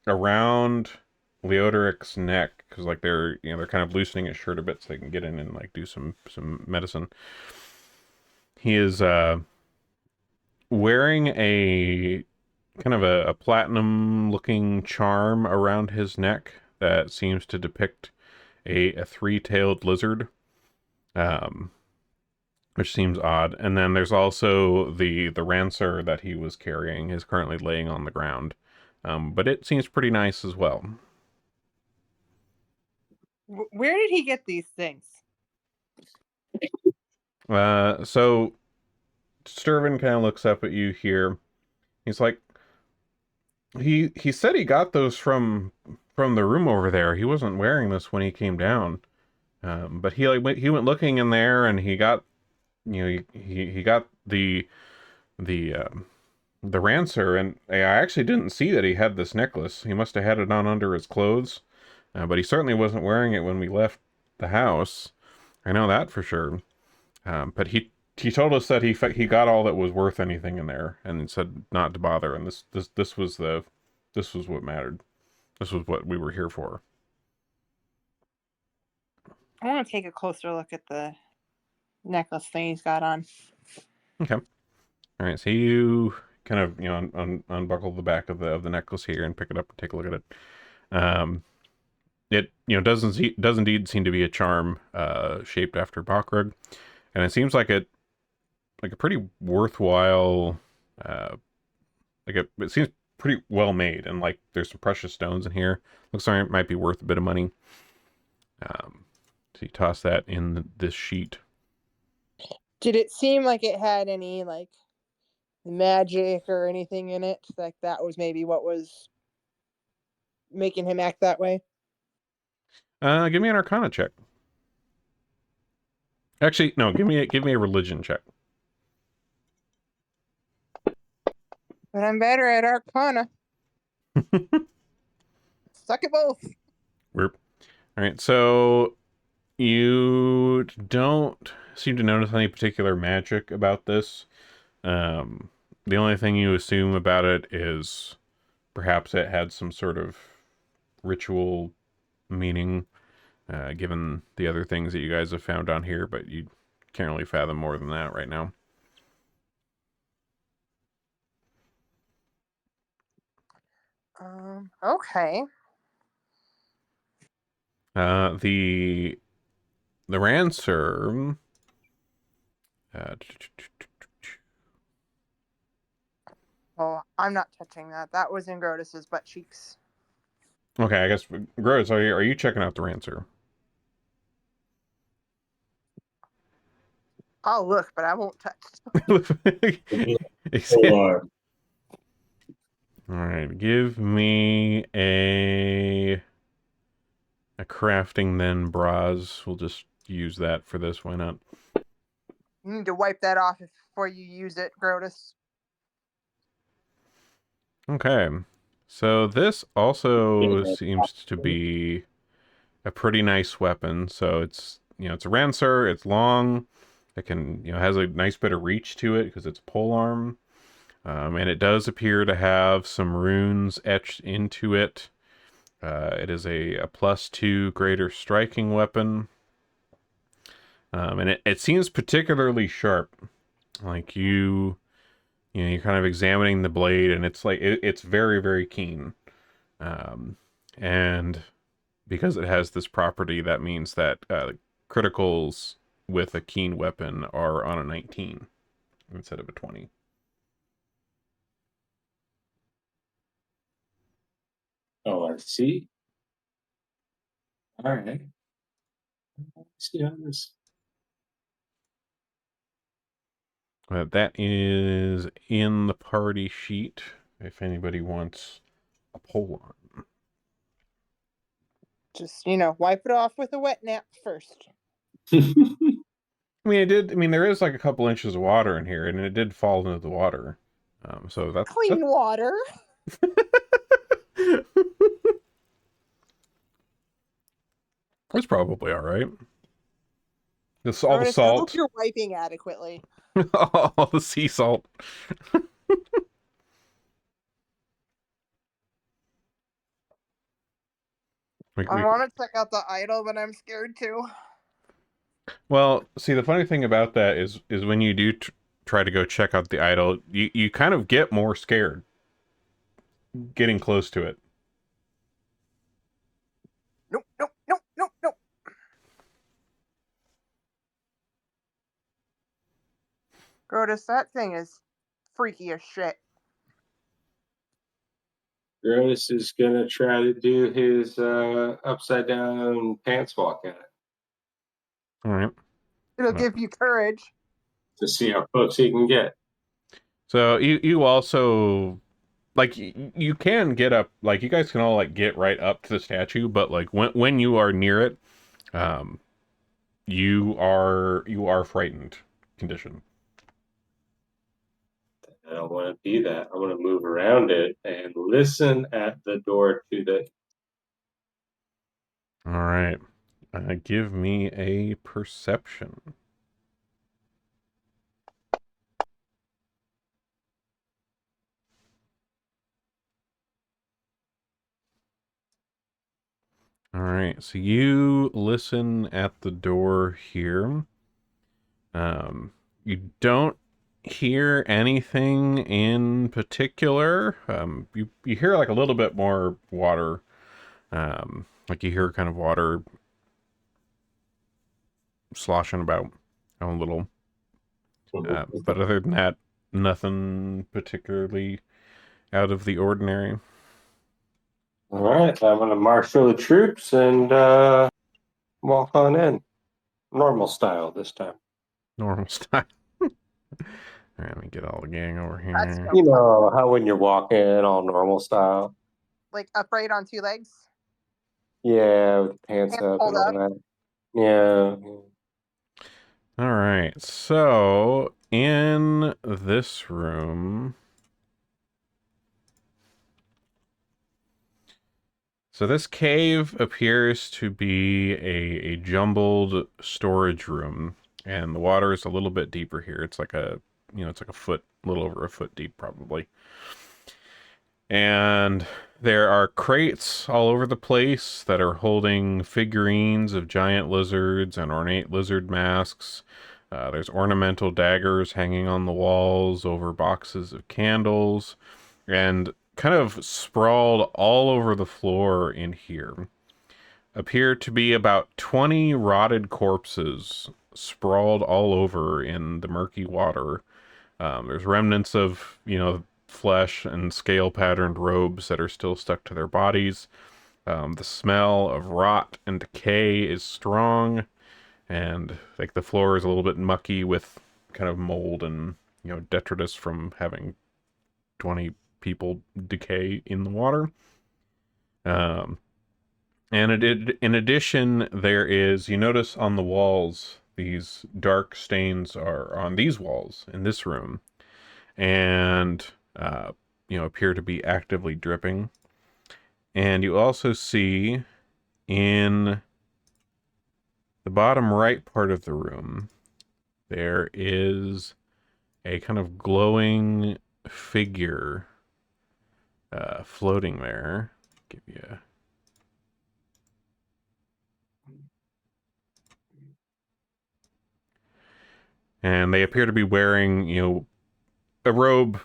around Leodoric's neck, because like they're kind of loosening his shirt a bit so they can get in and like do some medicine. He is wearing a kind of a platinum looking charm around his neck that seems to depict a three-tailed lizard, which seems odd. And then there's also the rancer that he was carrying is currently laying on the ground, but it seems pretty nice as well. Where did he get these things? So Sturvin kind of looks up at you here. He's like, he said he got those from the room over there. He wasn't wearing this when he came down, but he went looking in there, and he got he got the rancer, and I actually didn't see that he had this necklace. He must have had it on under his clothes, but he certainly wasn't wearing it when we left the house. I know that for sure. But he told us that he got all that was worth anything in there, and said not to bother. And this was what mattered. This was what we were here for. I want to take a closer look at the necklace thing he's got on. Okay. All right. So you kind of unbuckle the back of the necklace here and pick it up and take a look at it. It does indeed seem to be a charm shaped after Bakrug, and it seems like a pretty worthwhile it seems pretty well made, and like there's some precious stones in here. Looks like it might be worth a bit of money. So you toss that in this sheet. Did it seem like it had any like magic or anything in it? Like that was maybe what was making him act that way? Give me an Arcana check. Actually, no. Give me a religion check. But I'm better at Arcana. Suck at both. All right. So You don't seem to notice any particular magic about this. The only thing you assume about it is perhaps it had some sort of ritual meaning, given the other things that you guys have found on here, but you can't really fathom more than that right now. Okay. The ransom. Uh, Oh, I'm not touching that. That was in Grotus's butt cheeks. okay, I guess Gross, are you checking out the ransom? I'll look, but I won't touch. Or All right, give me a crafting then, bras. We'll just use that for this. Why not? You need to wipe that off before you use it, Grotus. Okay. So this also seems to be a pretty nice weapon. So it's a Rancer, it's long, it can, has a nice bit of reach to it because it's a pole arm. And it does appear to have some runes etched into it. It is a +2 greater striking weapon. And it seems particularly sharp. Like you're kind of examining the blade, and it's like it's very, very keen. And because it has this property, that means that criticals with a keen weapon are on a 19 instead of a 20. oh, I see. All right. Let's see how this. That is in the party sheet if anybody wants a pole arm. Just, wipe it off with a wet nap first. I mean, it did. I mean, there is like a couple inches of water in here, and it did fall into the water. So that's Clean water. it's probably all right. This all the Grotus, I hope salt, you're wiping adequately. all the sea salt. I want to check out the idol, but I'm scared too. Well, see, the funny thing about that is when you do try to go check out the idol, you kind of get more scared getting close to it. Nope, nope, nope, nope, nope. Grotus, that thing is freaky as shit. Jonas is gonna try to do his upside down pants walk at it All right. It'll give you courage. to see how close he can get. So you also like you can get up, like you guys can all like get right up to the statue, but like when you are near it, um, you are frightened condition. I don't want to be that. I want to move around it and listen at the door to the. All right. Give me a perception. All right. So you listen at the door here. You don't hear anything in particular. You hear like a little bit more water. Like you hear kind of water sloshing about a little. But other than that, nothing particularly out of the ordinary. All right, I'm gonna marshal the troops and walk on in, normal style this time. Normal style. All right, let me get all the gang over That's here. You know how when you're walking all normal style. like upright on two legs. Yeah, with pants Pants up pulled and all up. that. Yeah. All right, so in this room, So this cave appears to be a jumbled storage room, and the water is a little bit deeper here. It's like it's like a foot, a little over a foot deep probably. And there are crates all over the place that are holding figurines of giant lizards and ornate lizard masks. There's ornamental daggers hanging on the walls over boxes of candles, and kind of sprawled all over the floor in here appear to be about 20 rotted corpses sprawled all over in the murky water. There's remnants of, flesh and scale patterned robes that are still stuck to their bodies. The smell of rot and decay is strong, and like the floor is a little bit mucky with kind of mold and, detritus from having 20 people decay in the water. And in addition, there is, you notice on the walls, these dark stains are on these walls in this room, and, appear to be actively dripping. And you also see in the bottom right part of the room, there is a kind of glowing figure floating there. Give you a and they appear to be wearing, a robe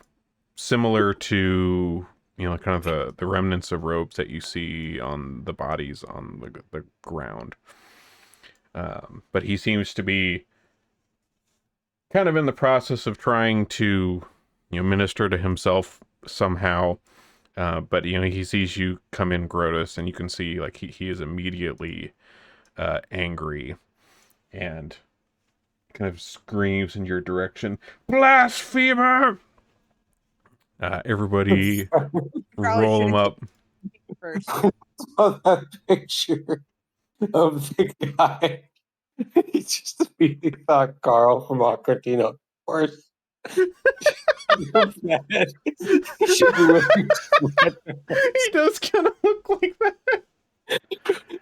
similar to, kind of the remnants of robes that you see on the bodies on the ground. But he seems to be kind of in the process of trying to, minister to himself somehow. But, he sees you come in, Grotus, and you can see, like, he is immediately angry and kind of screams in your direction, "Blasphemer!" Everybody roll him up. First. Saw that picture of the guy. He just immediately thought Carl from Aquatino. Of course. You're bad. You should be wearing He does kind of look like that.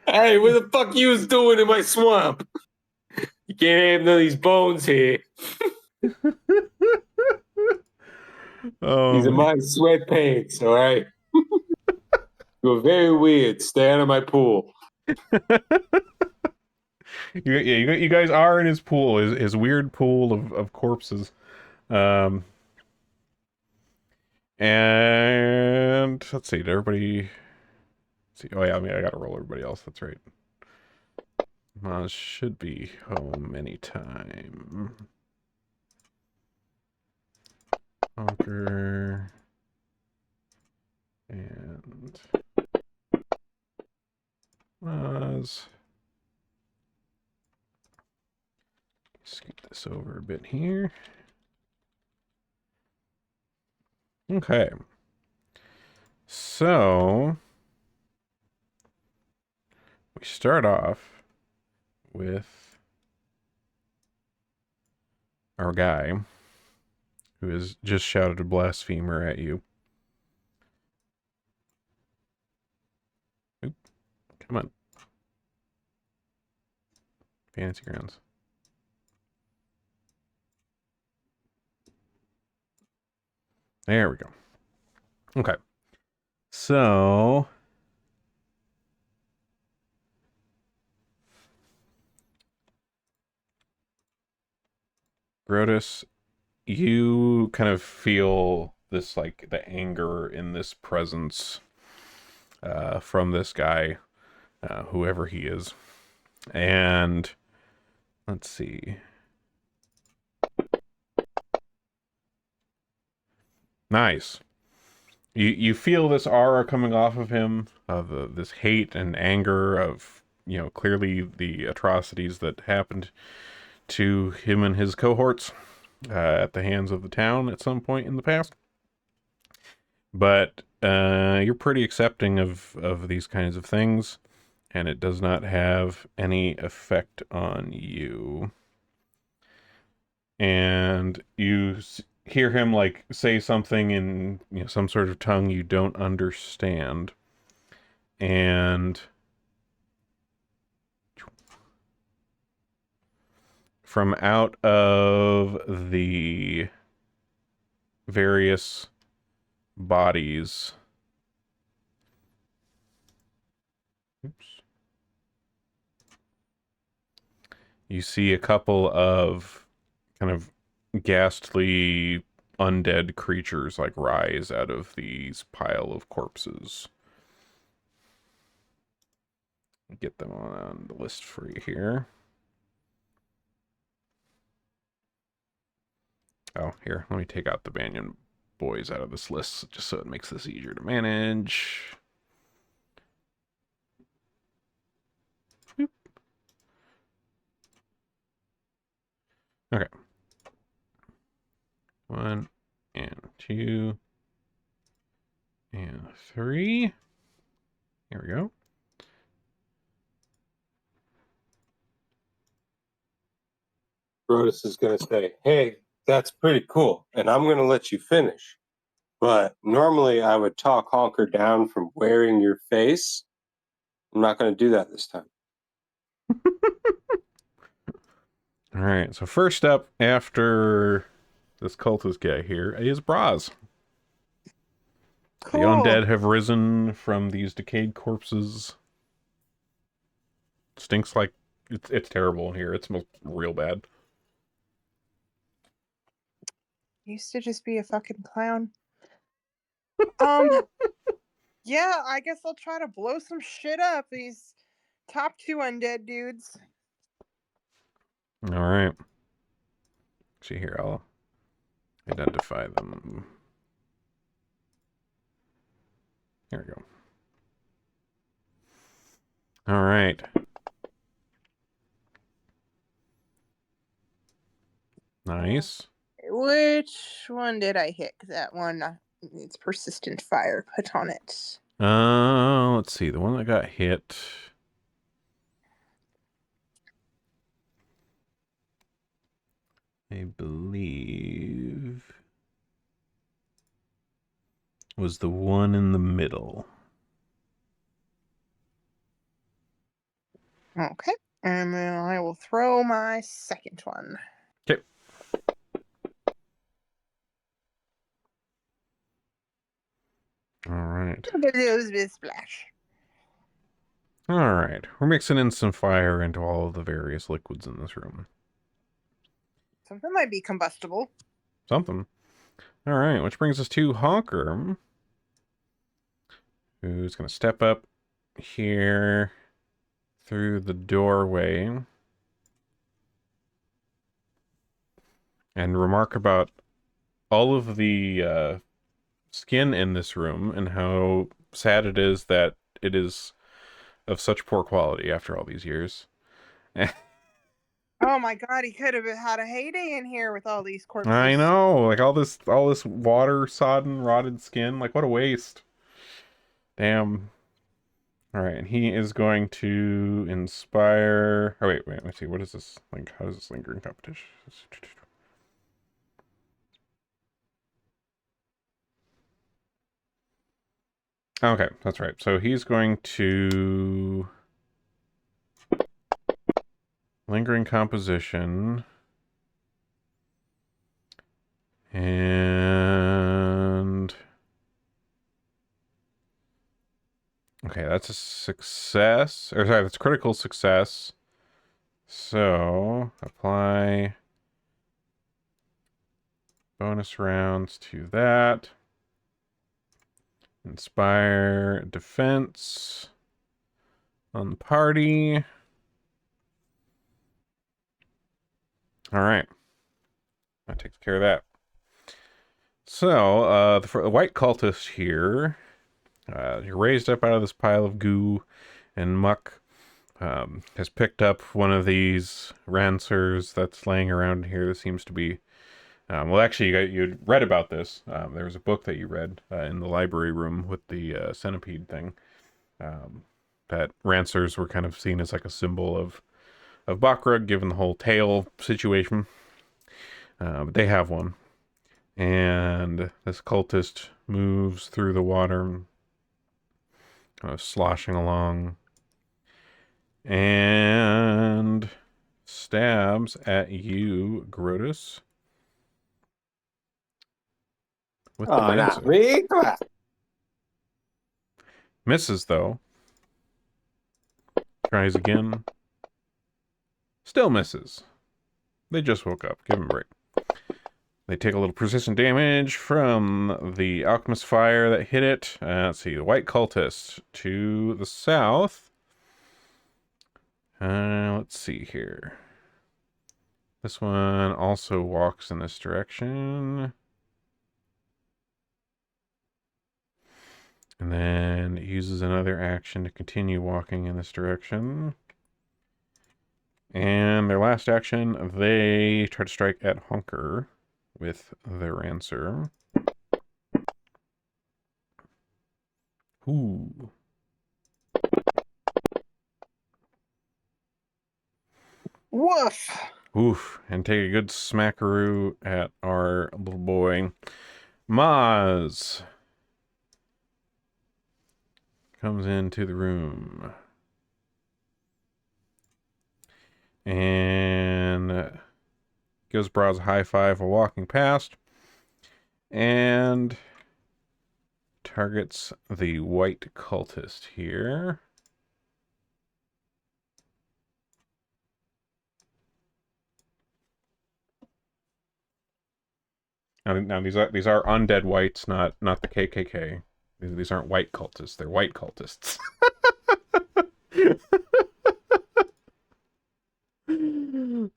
Hey, what the fuck you was doing in my swamp? You can't have none of these bones here. These are my sweatpants, all right? You're very weird. Stay out of my pool. you guys are in his pool, his weird pool of corpses. And let's see, did everybody see? Oh yeah, I gotta roll everybody else. That's right. Maz should be home anytime. Conquer and Maz. Scoot this over a bit here. Okay. So we start off with our guy who has just shouted a blasphemer at you. Oop, come on. Fancy grounds. There we go. Okay. So Grotus, you kind of feel this, like, the anger in this presence from this guy, whoever he is. And let's see. Nice. You feel this aura coming off of him, of this hate and anger of, clearly the atrocities that happened to him and his cohorts at the hands of the town at some point in the past. But you're pretty accepting of these kinds of things, and it does not have any effect on you. And you hear him, like, say something in some sort of tongue you don't understand. And from out of the various bodies, oops, you see a couple of kind of ghastly undead creatures like rise out of these pile of corpses. Get them on the list for you here. Oh, here, let me take out the Banyan boys out of this list just so it makes this easier to manage. Boop. Okay. 1 and 2 and 3. Here we go. Brodus is going to say, hey, that's pretty cool, and I'm going to let you finish. But normally I would talk Honker down from wearing your face. I'm not going to do that this time. All right, so first up after this cultist guy here is Braz. Cool. The undead have risen from these decayed corpses. Stinks like it's terrible in here. It smells real bad. Used to just be a fucking clown. Yeah, I guess I'll try to blow some shit up. These top 2 undead dudes. All right. See here, I'll identify them. Here we go. All right. Nice. Which one did I hit? That one needs persistent fire put on it. Let's see. The one that got hit. I believe was the one in the middle. Okay. And then I will throw my second one. Okay. All right. Splash. All right. We're mixing in some fire into all of the various liquids in this room. Something might be combustible. Something. All right. Which brings us to Honker, who's going to step up here through the doorway and remark about all of the skin in this room and how sad it is that it is of such poor quality after all these years. Oh my god, he could have had a heyday in here with all these corpses. I know, like all this water sodden, rotted skin. Like what a waste. Damn. All right, and he is going to inspire. Oh wait, let's see. What is this? Like, how does this lingering competition? Okay, that's right. So he's going to lingering composition. And okay, that's a success. Or sorry, that's critical success. So apply bonus rounds to that. Inspire defense on the party. All right. That takes care of that. So, the white cultist here, you're raised up out of this pile of goo and muck, has picked up one of these rancers that's laying around here. This seems to be, well, actually, you read about this. There was a book that you read in the library room with the centipede thing. That rancers were kind of seen as like a symbol of Bakra, given the whole tail situation. But they have one. And this cultist moves through the water kind of sloshing along. And stabs at you, Grotus. With the lancer. Misses, though. Tries again. Still misses. They just woke up. Give them a break. They take a little persistent damage from the alchemist fire that hit it. Let's see. The white cultist to the south. Let's see here. This one also walks in this direction. And then uses another action to continue walking in this direction. And their last action, they try to strike at Honker with their answer. Ooh. Woof. Oof. And take a good smackaroo at our little boy. Maz comes into the room. And gives Braz a high five while walking past. And targets the white cultist here. Now these are undead whites, not the KKK. These aren't white cultists. They're white cultists.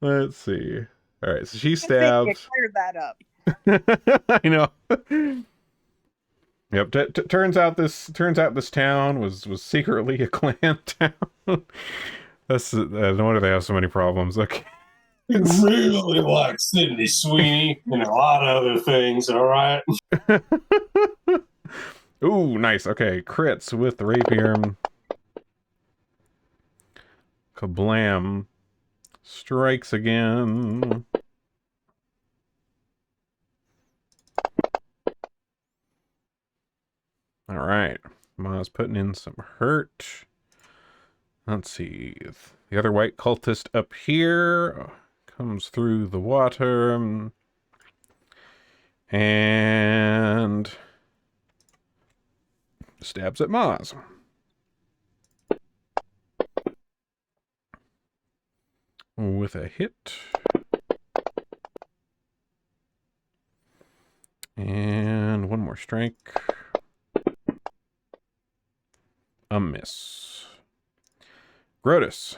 Let's see. All right, so she stabs. Cleared that up. I know. Yep. Turns out this town was secretly a clan town. That's no wonder they have so many problems. Okay. You really like Sydney Sweeney and a lot of other things, all right? Ooh, nice. Okay, crits with the rapier. Kablam. Strikes again. All right. Ma's putting in some hurt. Let's see. The other white cultist up here comes through the water. And stabs at Maz. With a hit. And one more strike. A miss. Grotus.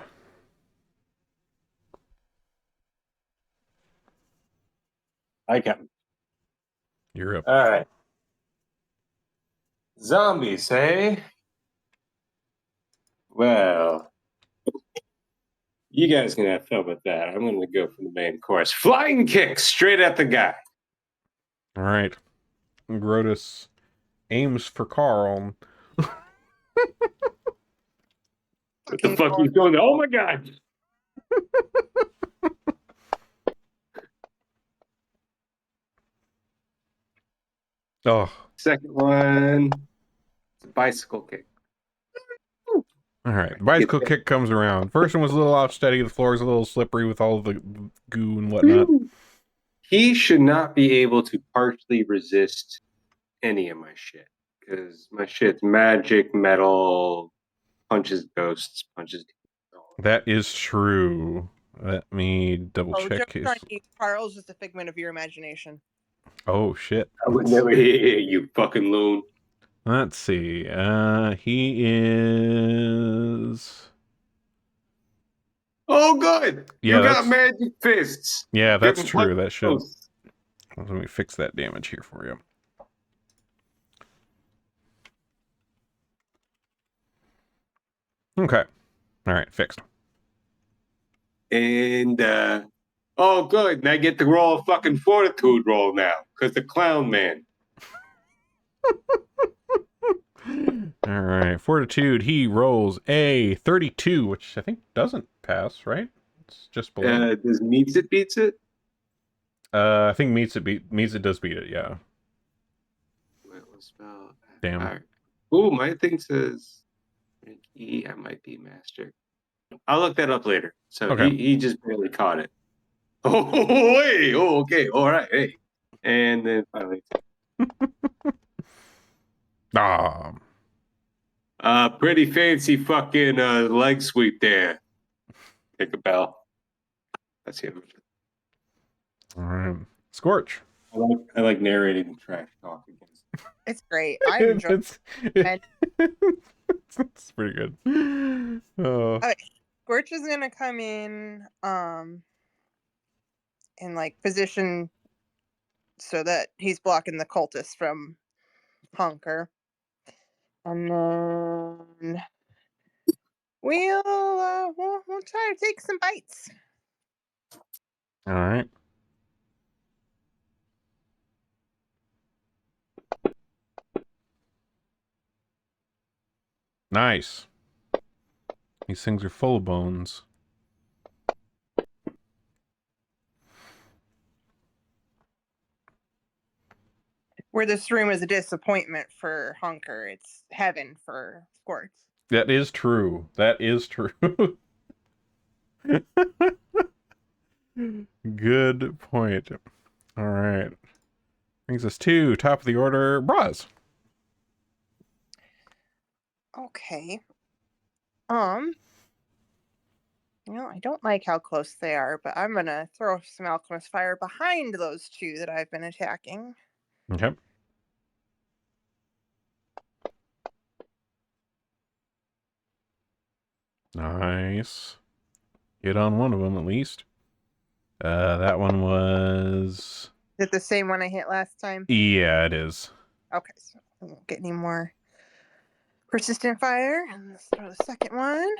I got. You're up. All right. Zombies, hey? Well, you guys can have fun with that. I'm going to go for the main course. Flying kick straight at the guy. All right. Grotus aims for Carl. What the fuck he's doing? Oh my god! Oh. Second one, it's a bicycle kick. All right. Bicycle kick comes around. First one was a little off steady. The floor is a little slippery with all the goo and whatnot. He should not be able to partially resist any of my shit. Because my shit's magic, metal, punches ghosts, punches. That is true. Let me double check his. Carl's just a figment of your imagination. Oh shit! I would never hear you, fucking loon. Let's see. He is. Oh, good. Yeah, you got magic fists. Yeah, that's Good true. That should. ghosts. Let me fix that damage here for you. Okay. All right, fixed. And oh, good. And I get to roll a fucking fortitude roll now because the clown man. All right, fortitude. He rolls a 32, which I think doesn't pass, right? It's just below. Does meets it beats it? I think meets it does beat it. Yeah. Wait, what spell? Damn. Right. Ooh, my thing says I might be master. I'll look that up later. So Okay. he just barely caught it. Oh, hey, oh, okay, all right, hey. And then finally, pretty fancy fucking leg sweep there. Take a bell. That's him. All right. Scorch. I like narrating trash talk against. It's great. I enjoy it. It's pretty good. Oh. Scorch is gonna come in like position so that he's blocking the cultists from Hunker. And then we'll try to take some bites. All right. Nice. These things are full of bones. Where this room is a disappointment for Hunker, it's heaven for Scorch. That is true. That is true. Good point. All right. Brings us to top of the order, Braz. Okay. I don't like how close they are, but I'm gonna throw some alchemist fire behind those two that I've been attacking. Okay. Nice. Hit on one of them at least. That one was... Is it the same one I hit last time? Yeah, it is. Okay, so I won't get any more persistent fire. And let's throw the second one.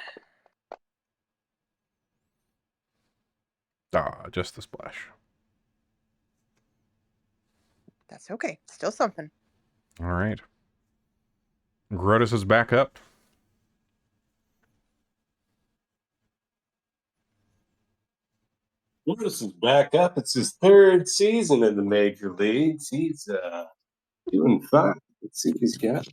Just the splash. That's okay. Still something. All right. Grotus is back up. Lewis is back up. It's his third season in the major leagues. He's doing fine. Let's see what he's got.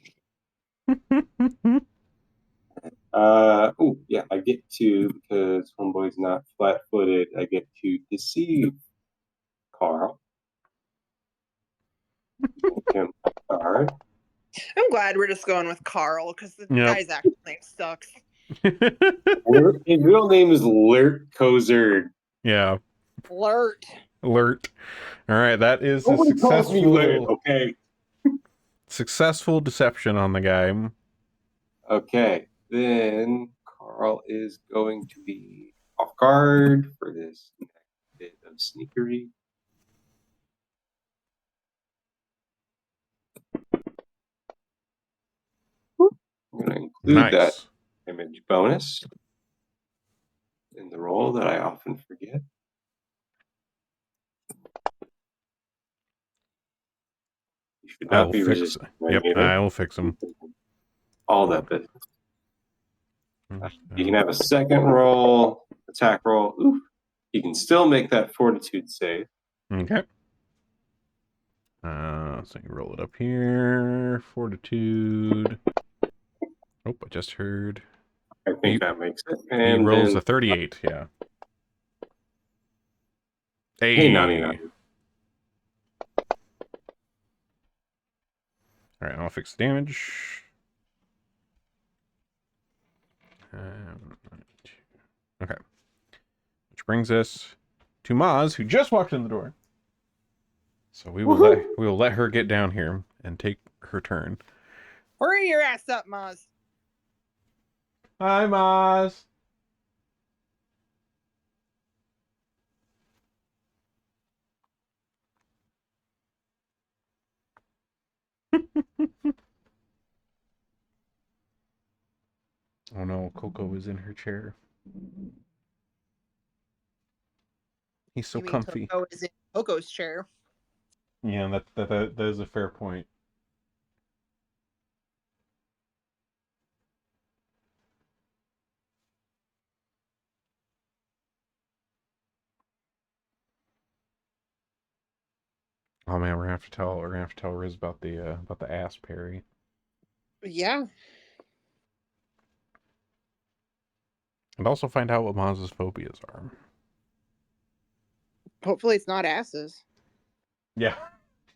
Oh yeah, I get to, because homeboy's not flat-footed, I get to deceive Carl. Make him a card. I'm glad we're just going with Carl because the Yep. guy's actual name sucks. His real name is Lirt Kozerd. Yeah. Alert. Alert. All right, that is a Nobody calls me Lirt, okay? successful deception on the guy. Okay, then Carl is going to be off guard for this next bit of sneakery. I'm going to include that Nice. image bonus in the roll that I often forget. You should I not will be fix. resistant. Yep, I will fix him. All that business. You can have a second roll, attack roll. Oof. You can still make that fortitude save. Okay. So you roll it up here. Fortitude. Oh, I just heard. I think that makes it. He And rolls then a 38, yeah. hey, naughty. All right, I'll fix the damage. Okay. Which brings us to Maz, who just walked in the door. So we will let her get down here and take her turn. Hurry your ass up, Maz. Hi, Maz. Oh no, Coco is in her chair. He's so You mean comfy. Coco is in Coco's chair? Yeah, that is a fair point. Oh man, we're gonna have to tell Riz about the ass parry. Yeah. And also find out what Maz's phobias are. Hopefully it's not asses. Yeah.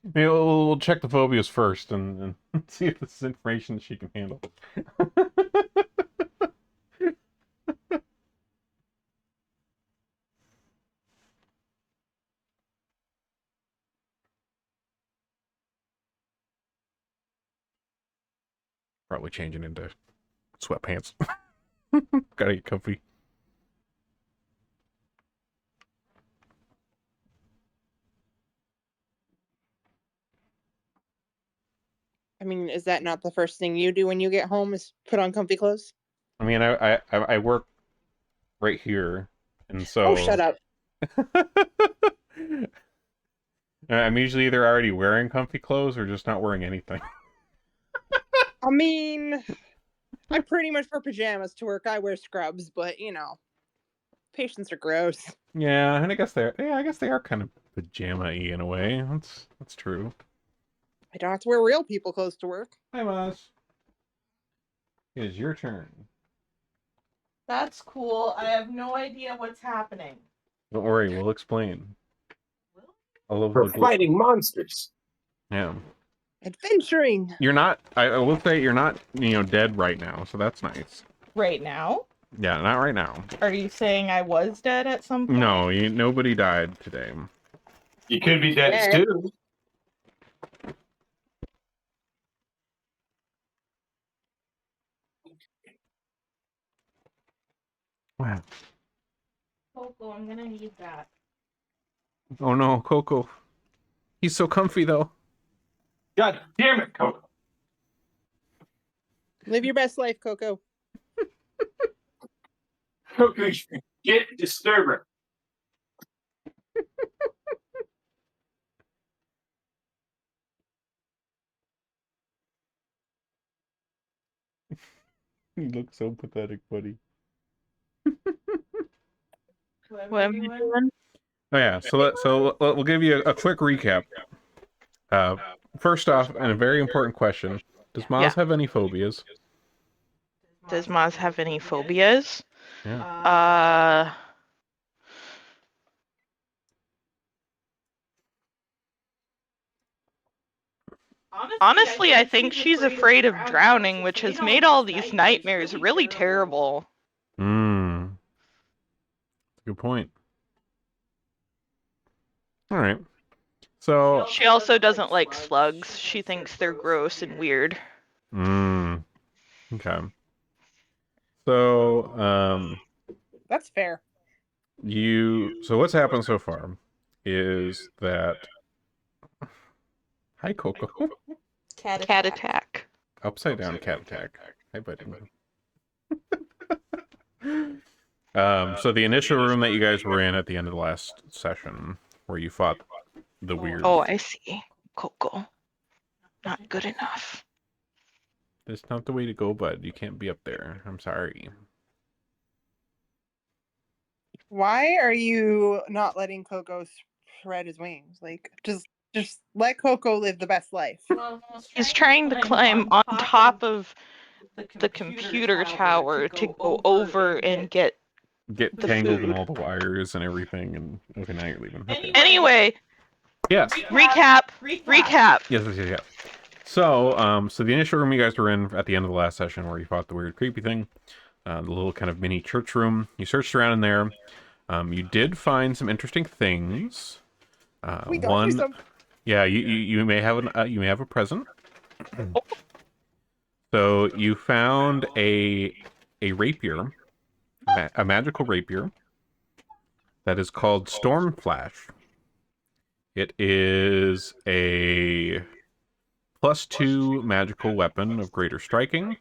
Maybe we'll check the phobias first and see if this is information she can handle. Probably changing into sweatpants. Gotta get comfy. I mean, is that not the first thing you do when you get home is put on comfy clothes? I mean, I work right here, and so... Oh, shut up. I'm usually either already wearing comfy clothes or just not wearing anything. I mean, I pretty much wear pajamas to work. I wear scrubs, but you know, patients are gross. Yeah, and I guess they are kind of pajama-y in a way. That's true. I don't have to wear real people clothes to work. Hi, Maz. It is your turn. That's cool. I have no idea what's happening. Don't worry, we'll explain. All of For the fighting monsters. Yeah. Adventuring. You're not. I will say you're not. Dead right now, so that's nice. Right now? Yeah, not right now. Are you saying I was dead at some point? No, nobody died today. You could be dead too. Wow. Coco, I'm gonna need that. Oh no, Coco. He's so comfy though. God damn it, Coco. Live your best life, Coco. Coco, get disturber. You look so pathetic, buddy. What am I doing? Oh yeah, so we'll give you a quick recap. First off, and a very important question: does Maz have any phobias? Does Maz have any phobias? Yeah. Honestly, I think she's afraid of drowning, which has made all these nightmares really terrible. Good point. All right. So she also doesn't like slugs. She thinks they're gross and weird. Okay. So that's fair. So what's happened so far is that hi Coco. Cat attack. Upside down cat attack. Hi buddy. So the initial room that you guys were in at the end of the last session, where you fought the weird. Oh, I see. Coco. Not good enough. That's not the way to go, bud. You can't be up there. I'm sorry. Why are you not letting Coco spread his wings? Like, just let Coco live the best life. Well, he's trying to climb on top of the computer tower to go over and get tangled in food. all the wires and everything. And okay, now you're leaving. Okay. Anyway. Yes. Recap. Yes. So, so the initial room you guys were in at the end of the last session, where you fought the weird, creepy thing, the little kind of mini church room. You searched around in there. You did find some interesting things. We got you some. Yeah, you may have a present. So you found a rapier, a magical rapier that is called Storm Flash. It is a +2 magical weapon of greater striking.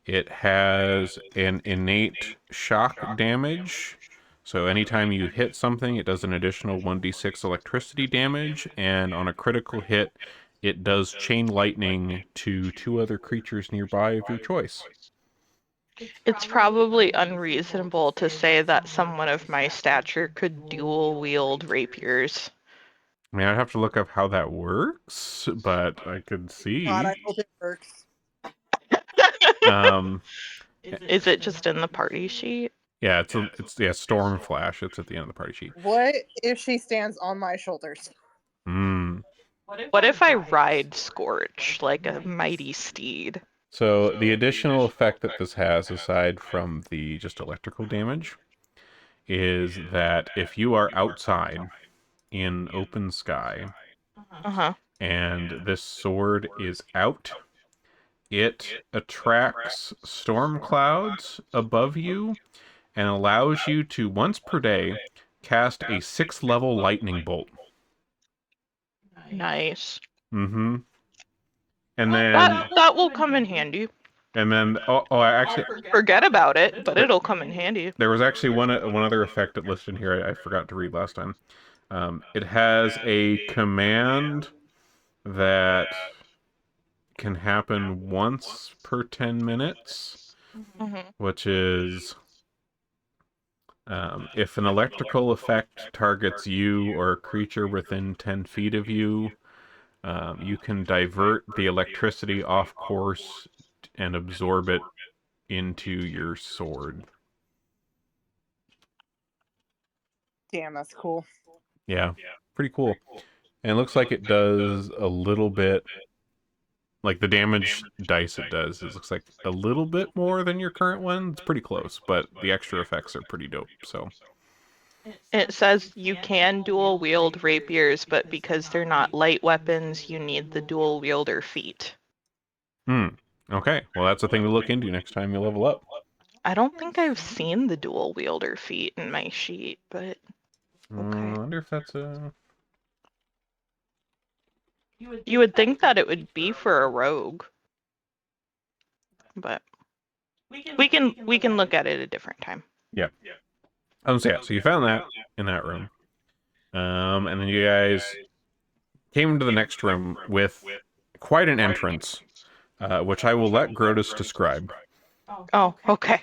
It has an innate shock damage. So anytime you hit something, it does an additional 1d6 electricity damage, and on a critical hit, it does chain lightning to 2 other creatures nearby of your choice. It's probably unreasonable to say that someone of my stature could dual wield rapiers. I mean, I'd have to look up how that works, but I could see. God, I hope it works. Is it just in the party sheet? Yeah, it's Storm Flash. It's at the end of the party sheet. What if she stands on my shoulders? Hmm. What if I ride Scorch like a mighty steed? So the additional effect that this has, aside from the just electrical damage, is that if you are outside in open sky Uh-huh. and this sword is out, it attracts storm clouds above you and allows you to once per day cast a 6th-level lightning bolt. Nice. Mm-hmm. And That will come in handy. actually, Forget about it, but it'll come in handy. there was actually one other effect that listed here I forgot to read last time. It has a command that can happen once per 10 minutes, Mm-hmm. which is if an electrical effect targets you or a creature within 10 feet of you, you can divert the electricity off course and absorb it into your sword. Damn, that's cool. Yeah, pretty cool. And it looks like it does a little bit, like the damage dice it does, it looks like a little bit more than your current one. It's pretty close, but the extra effects are pretty dope. So, It says you can dual wield rapiers, but because they're not light weapons, you need the dual wielder feat. Okay. Well, that's a thing to look into next time you level up. I don't think I've seen the dual wielder feat in my sheet, but okay. I wonder if that's a... You would think that it would be for a rogue, but we can look at it a different time. Yeah. So you found that in that room. And then you guys came into the next room with quite an entrance, which I will let Grotus describe, Oh, okay.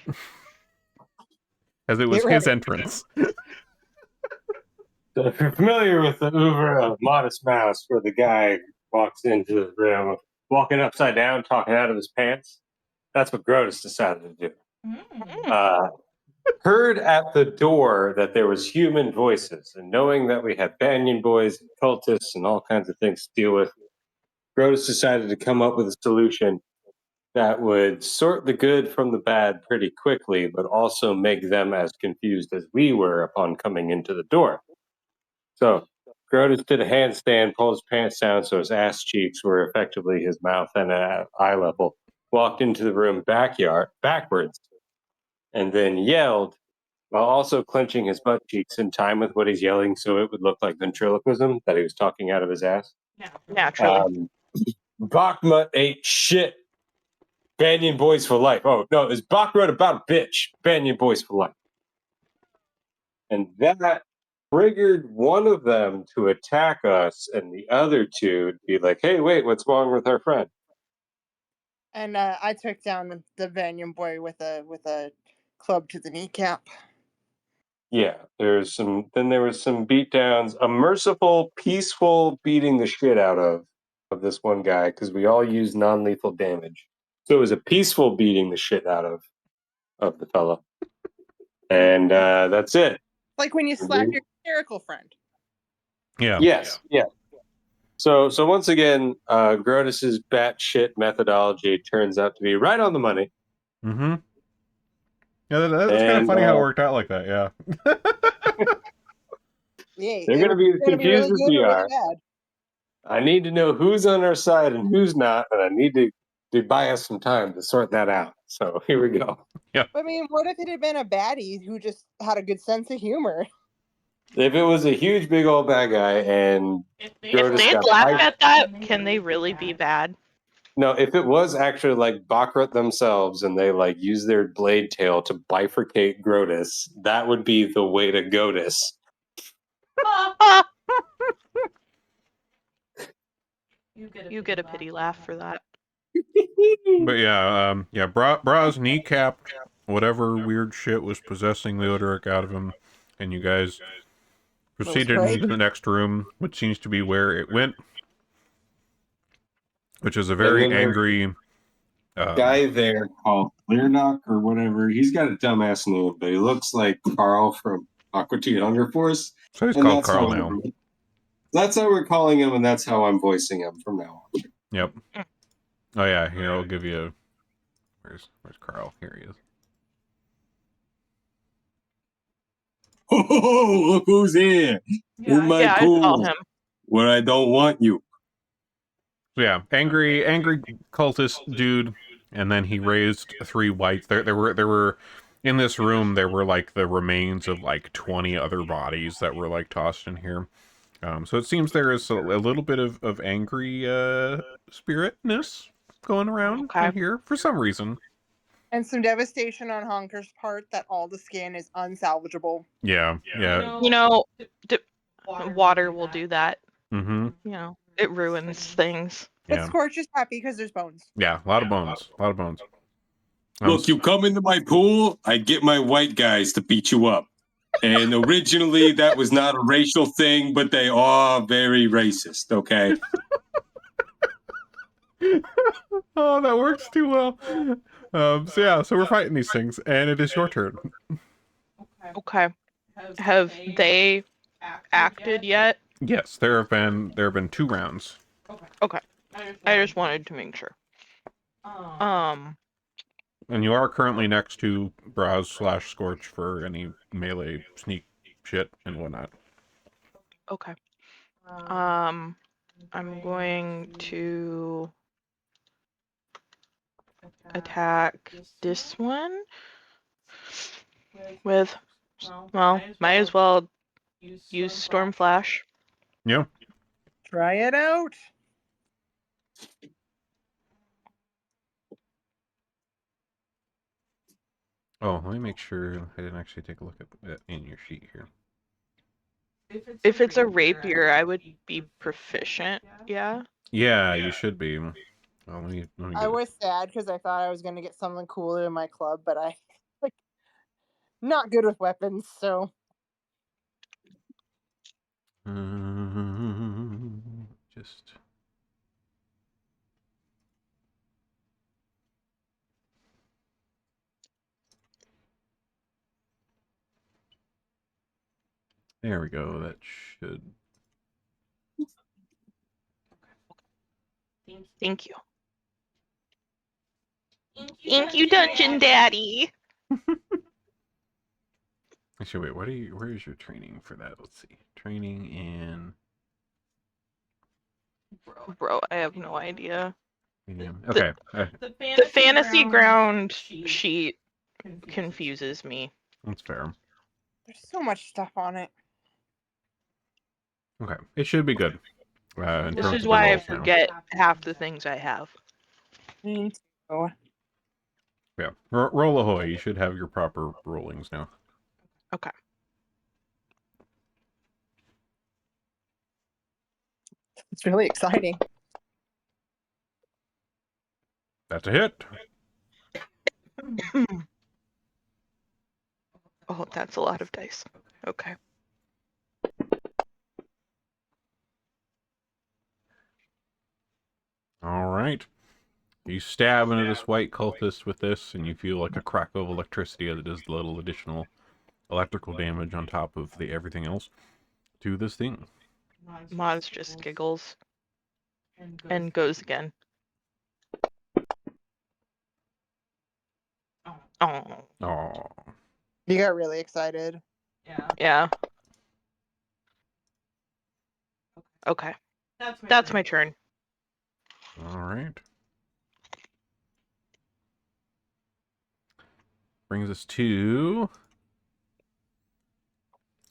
as it was Get his ready. entrance. So if you're familiar with the oeuvre of Modest Mouse, where the guy walks into the room, walking upside down, talking out of his pants, that's what Grotus decided to do. Heard at the door that there was human voices, and knowing that we had banyan boys and cultists and all kinds of things to deal with, Grotus decided to come up with a solution that would sort the good from the bad pretty quickly, but also make them as confused as we were upon coming into the door. So Grotus did a handstand, pulled his pants down so his ass cheeks were effectively his mouth and at eye level, walked into the room backwards, and then yelled while also clenching his butt cheeks in time with what he's yelling so it would look like ventriloquism that he was talking out of his ass. Naturally. Bakhmut ate shit. Banyan boys for life. Oh, no, it's Bakhmut about a bitch. Banyan boys for life. And that triggered one of them to attack us and the other two to be like, hey, wait, what's wrong with our friend? And I took down the Banyan boy with a club to the kneecap. Yeah, there was some beatdowns, a merciful, peaceful beating the shit out of this one guy because we all used non-lethal damage. So it was a peaceful beating the shit out of the fella. And that's it. Like when you slap your hysterical friend. Yeah. Yes, yeah. So once again, Grotus's batshit methodology turns out to be right on the money. Mm-hmm. Yeah, that's kind of funny how it worked out like that, yeah. Yeah, They're going to be as confused really as good we or really are. bad. I need to know who's on our side and who's not, and I need to buy us some time to sort that out. So here we go. Yeah. I mean, what if it had been a baddie who just had a good sense of humor? If it was a huge, big old bad guy and If Grotus they'd got laugh at that, can they really be bad? No, if it was actually like Bakrut themselves and they like use their blade tail to bifurcate Grotus, that would be the way to go this. You get a pity laugh for that. But yeah, Bra's kneecapped whatever weird shit was possessing the Odoric out of him, and you guys proceeded great. into the next room, which seems to be where it went, which is a very angry Guy there called Learnock or whatever. He's got a dumbass name, but he looks like Carl from Aqua Teen Hunger Force. So he's And called Carl now. That's how we're calling him, and that's how I'm voicing him from now on. Yep. Oh yeah, here I'll give you. Where's Carl? Here he is. Oh, look who's here! Yeah, In my I pool, saw him. where I don't want you. So yeah, angry cultist dude, and then he raised 3 whites. There were in this room. There were like the remains of like 20 other bodies that were like tossed in here. So it seems there is a little bit of angry spiritness going around in here for some reason. And some devastation on Honker's part that all the skin is unsalvageable. Yeah. You know, water will do that. Mm-hmm. You know, it ruins things. But Yeah. Scorch is happy because there's bones. Yeah, a lot of bones. A lot of bones. Look, you come into my pool, I get my white guys to beat you up. And originally, that was not a racial thing, but they are very racist, okay? Oh, that works too well. So we're fighting these things, and it is your turn. Okay. Have they acted yet? Yes, there have been 2 rounds. Okay. I just wanted to make sure. And you are currently next to Braz/Scorch for any melee sneak shit and whatnot. Okay. I'm going to attack this one with, well, might as well use Storm Flash. Yeah. Try it out. Oh, let me make sure I didn't actually take a look at it in your sheet here. If it's a rapier, I would be proficient. Yeah. Yeah, you should be. Well, let me I was sad because I thought I was going to get something cooler in my club, but I not good with weapons, so. Just. There we go. That should. Thank you. Thank you, Dungeon Daddy. Actually, wait. Where is your training for that? Let's see. Training in. Bro, I have no idea. Okay. The fantasy ground sheet confuses me. That's fair. There's so much stuff on it. Okay, it should be good. This is why I forget half the things I have. Me too. Yeah, roll ahoy. You should have your proper rollings now. Okay. It's really exciting. That's a hit. Oh, that's a lot of dice. Okay. All right. You stab into this white cultist with this, and you feel like a crack of electricity that does little additional electrical damage on top of everything else to this thing. Maz just giggles and goes again. Oh. You got really excited. Yeah. Okay. That's my turn. All right. Brings us to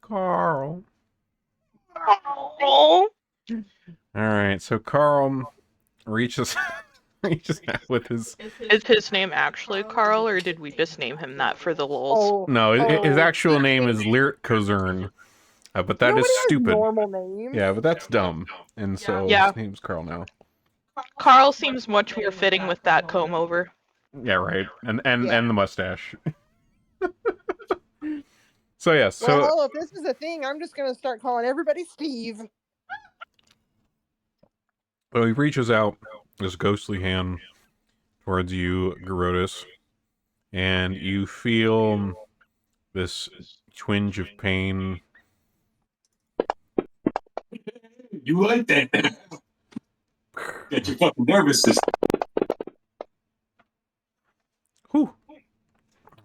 Carl. Oh. All right, so Carl reaches out with his. Is his name actually Carl, or did we just name him that for the lulz? Oh, No, his actual name is Lyrt Kozern, but that is nobody has stupid. normal names. Yeah, but that's dumb, and so his name's Carl now. Carl seems much more fitting with that comb over. Yeah, right, and the mustache. So yes, Well, if this is a thing, I'm just gonna start calling everybody Steve. So he reaches out his ghostly hand towards you, Garotus, and you feel this twinge of pain. You like that? Get your fucking nervous system. Whew.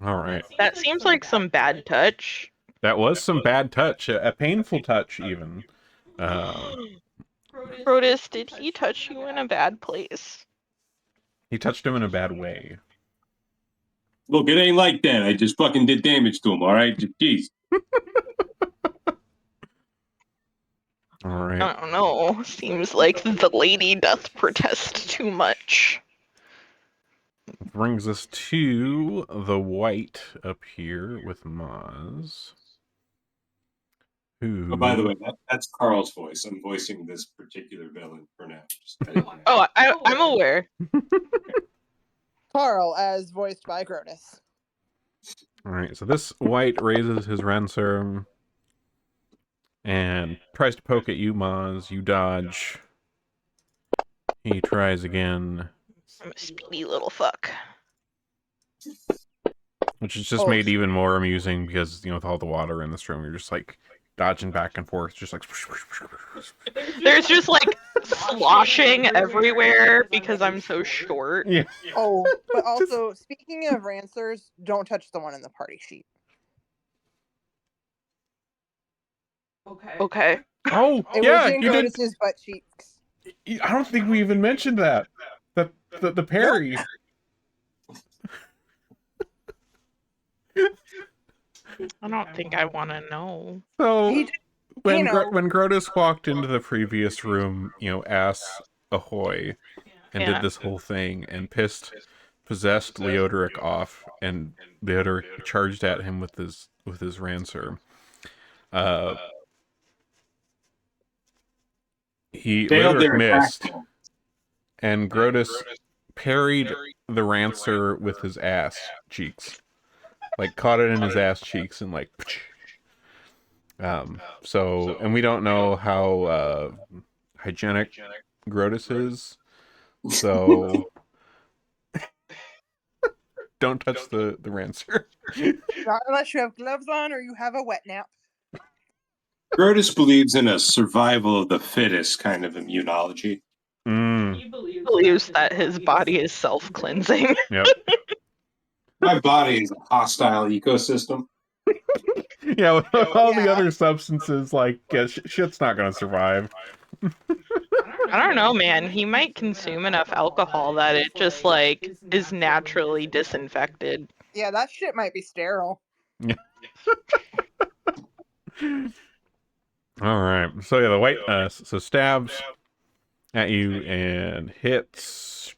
All right. That seems like some bad touch. That was some bad touch, a painful touch even. Protus, did he touch you in a bad place? He touched him in a bad way. Look, it ain't like that. I just fucking did damage to him, all right? Jeez. All right. I don't know. Seems like the lady doth protest too much. Brings us to the white up here with Maz. Who... Oh, by the way, that's Carl's voice. I'm voicing this particular villain for now. Oh, I'm aware. Carl, as voiced by Grodus. All right, so this white raises his Rancer and tries to poke at you, Maz. You dodge. He tries again. I'm a speedy little fuck. Which is just made even more amusing because, you know, with all the water in this room, you're just like dodging back and forth, just like... There's just like sloshing everywhere because I'm so short. Yeah. Oh, but also, speaking of Rancers, don't touch the one in the party sheet. Okay. Oh, It yeah, was in you did. Grodus's butt cheeks. I don't think we even mentioned that. The parry. I don't think I want to know. So He did, when you know. when Grodus walked into the previous room, you know, ass ahoy, and Yeah. did this whole thing and possessed Leodoric off, and Leodoric charged at him with his Rancer. Leodoric missed, and Grodus parried the Rancer with his ass cheeks. Like, caught it in his ass cheeks and like... So, and we don't know how hygienic Grodus is, so don't touch the Rancer. Not unless you have gloves on or you have a wet nap. Grodus believes in a survival of the fittest kind of immunology. He believes that his body is self-cleansing. Yep. My body is a hostile ecosystem. Yeah, with all the other substances, like, yeah, shit's not gonna survive. I don't know, man. He might consume enough alcohol that it just, like, is naturally disinfected. Yeah, that shit might be sterile. Yeah. All right. So yeah, the white so stabs at you and hits.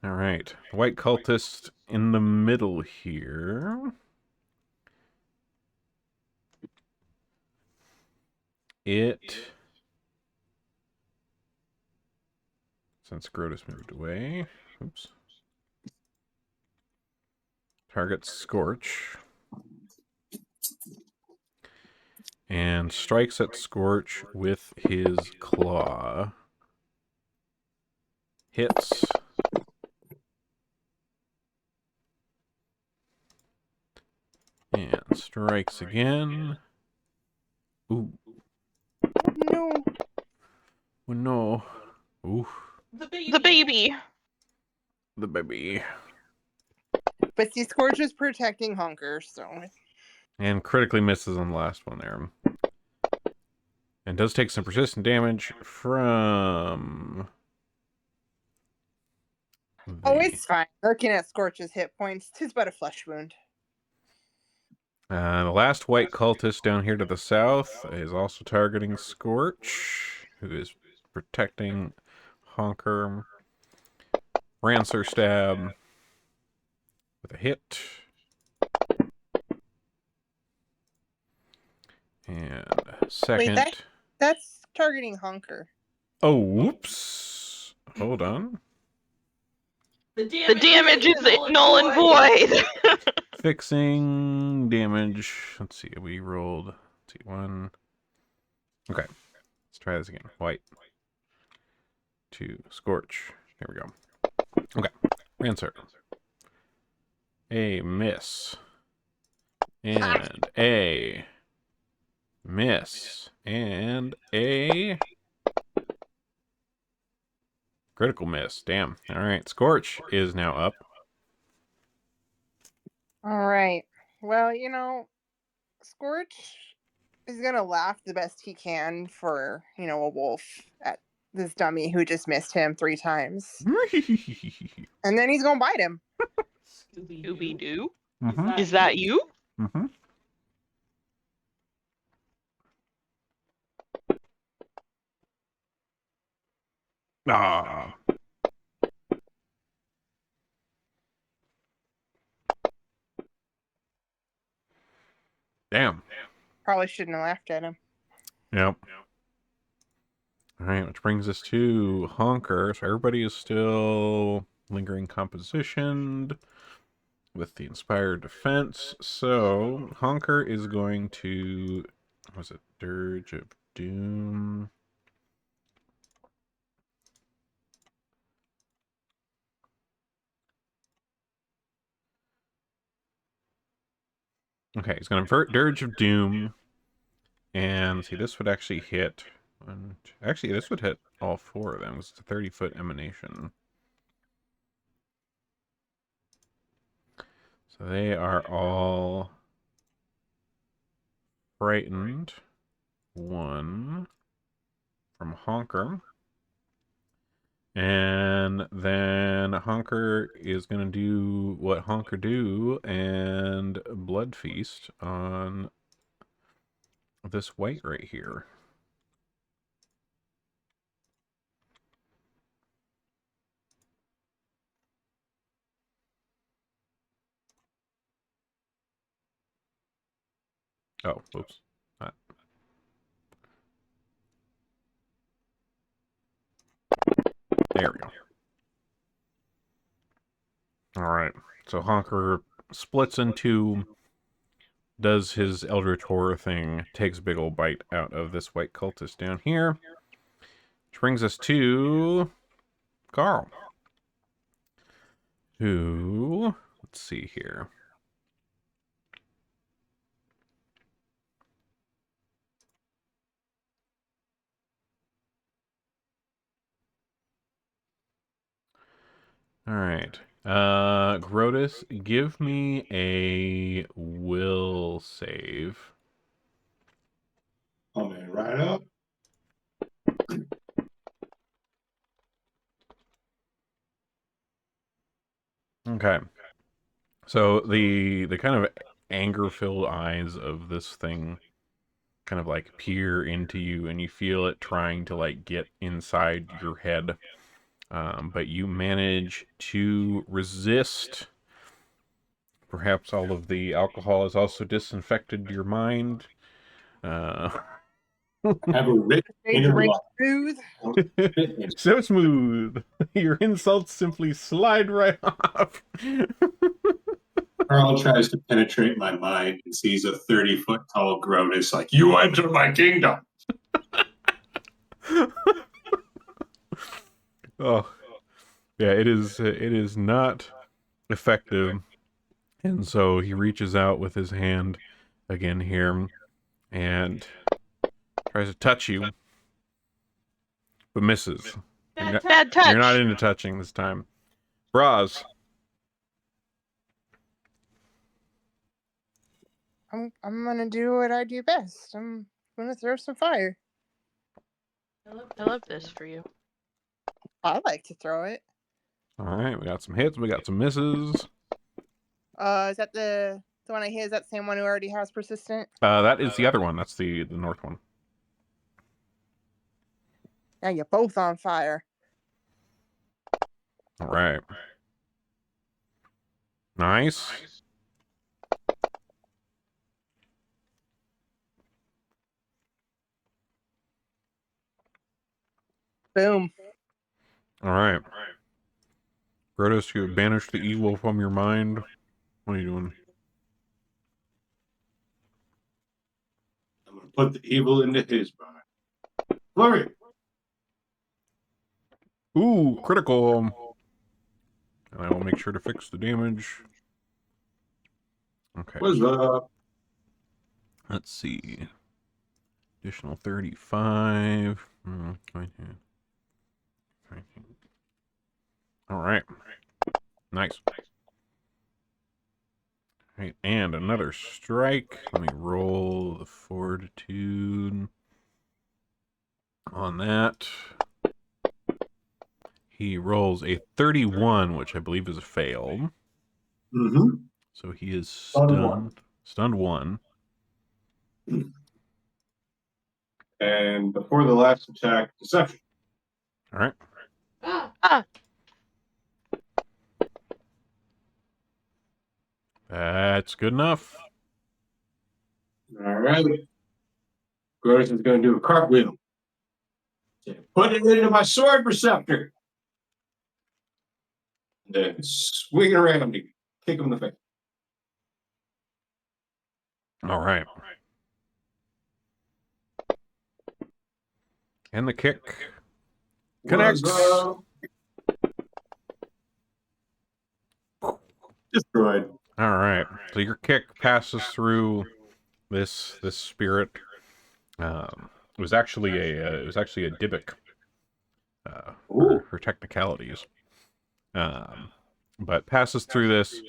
All right. The white cultist in the middle here. Since Grodus moved away, oops. Targets Scorch. And strikes at Scorch with his claw. Hits. And strikes again. Ooh. No. Oh no. Ooh. The baby. The baby. But see, Scourge is protecting Hunker, so... And critically misses on the last one there. And does take some persistent damage from... Oh, it's fine. Looking at Scorch's hit points, 'tis but a flesh wound. The last white cultist down here to the south is also targeting Scorch, who is protecting Honker. Rancer stab with a hit. And second... Wait, that's targeting Honker. Oh, whoops. Hold on. The damage is null and void. Fixing damage. Let's see. We rolled. Let's see, one. Okay. Let's try this again. White. To scorch. Here we go. Okay. Answer. A miss. And a miss. And a critical miss. Damn. All right. Scorch is now up. All right. Well, you know, Scorch is gonna laugh the best he can for, you know, a wolf at this dummy who just missed him 3 times. And then he's gonna bite him. Scooby Doo? Mm-hmm. Is that you? Mm-hmm. Ah. Damn. Probably shouldn't have laughed at him. Yep. All right, which brings us to Honker. So everybody is still lingering compositioned with the inspired defense. So Honker is going to, what was it, Dirge of Doom? Okay, he's going to Dirge of Doom. And let's see, this would actually hit. Actually, this would hit all 4 of them. It's a 30-foot emanation. So they are all frightened. 1 from Honker. And then Honker is going to do what Honker do and Blood Feast on this white right here. Oh, whoops. There we go. All right. So Honker splits in 2, does his Eldritch Horror thing, takes a big old bite out of this white cultist down here. Which brings us to Carl. Who, let's see here. All right. Grotus, give me a will save. Coming right up. Okay. So the kind of anger-filled eyes of this thing kind of like peer into you, and you feel it trying to like get inside your head. But you manage to resist. Perhaps all of the alcohol has also disinfected your mind. Have a rich Stage inner ring life. smooth. Fitness. So smooth. Your insults simply slide right off. Carl tries to penetrate my mind and sees a 30-foot tall Grotus like, you enter my kingdom. Oh, yeah, it is not effective. And so he reaches out with his hand again here and tries to touch you, but misses. Bad touch. You're not into touching this time. Braz. I'm gonna do what I do best. I'm gonna throw some fire. I love this for you. I like to throw it. All right, we got some hits, we got some misses. Is that the one I hit? Is that the same one who already has persistent? That is the other one. That's the north one. Now you're both on fire. All right. Nice. Boom. All right. Grotus, you have banished the evil from your mind. What are you doing? I'm going to put the evil into his mind. Flurry. Ooh, critical. And I will make sure to fix the damage. Okay. What's up? Let's see. Additional 35. 19. All right. Nice. Right, and another strike. Let me roll the fortitude on that. He rolls a 31, which I believe is a fail. Mm-hmm. So he is Stunned one. Stunned 1. And before the last attack, deception. All right. Ah, That's good enough. All right. Grotus is going to do a cartwheel. Put it into my sword receptor. Then swing around and kick him in the face. All right. And the kick connects. Destroyed. All right. So your kick passes through this spirit. It was actually a Dybbuk for technicalities. But passes through this,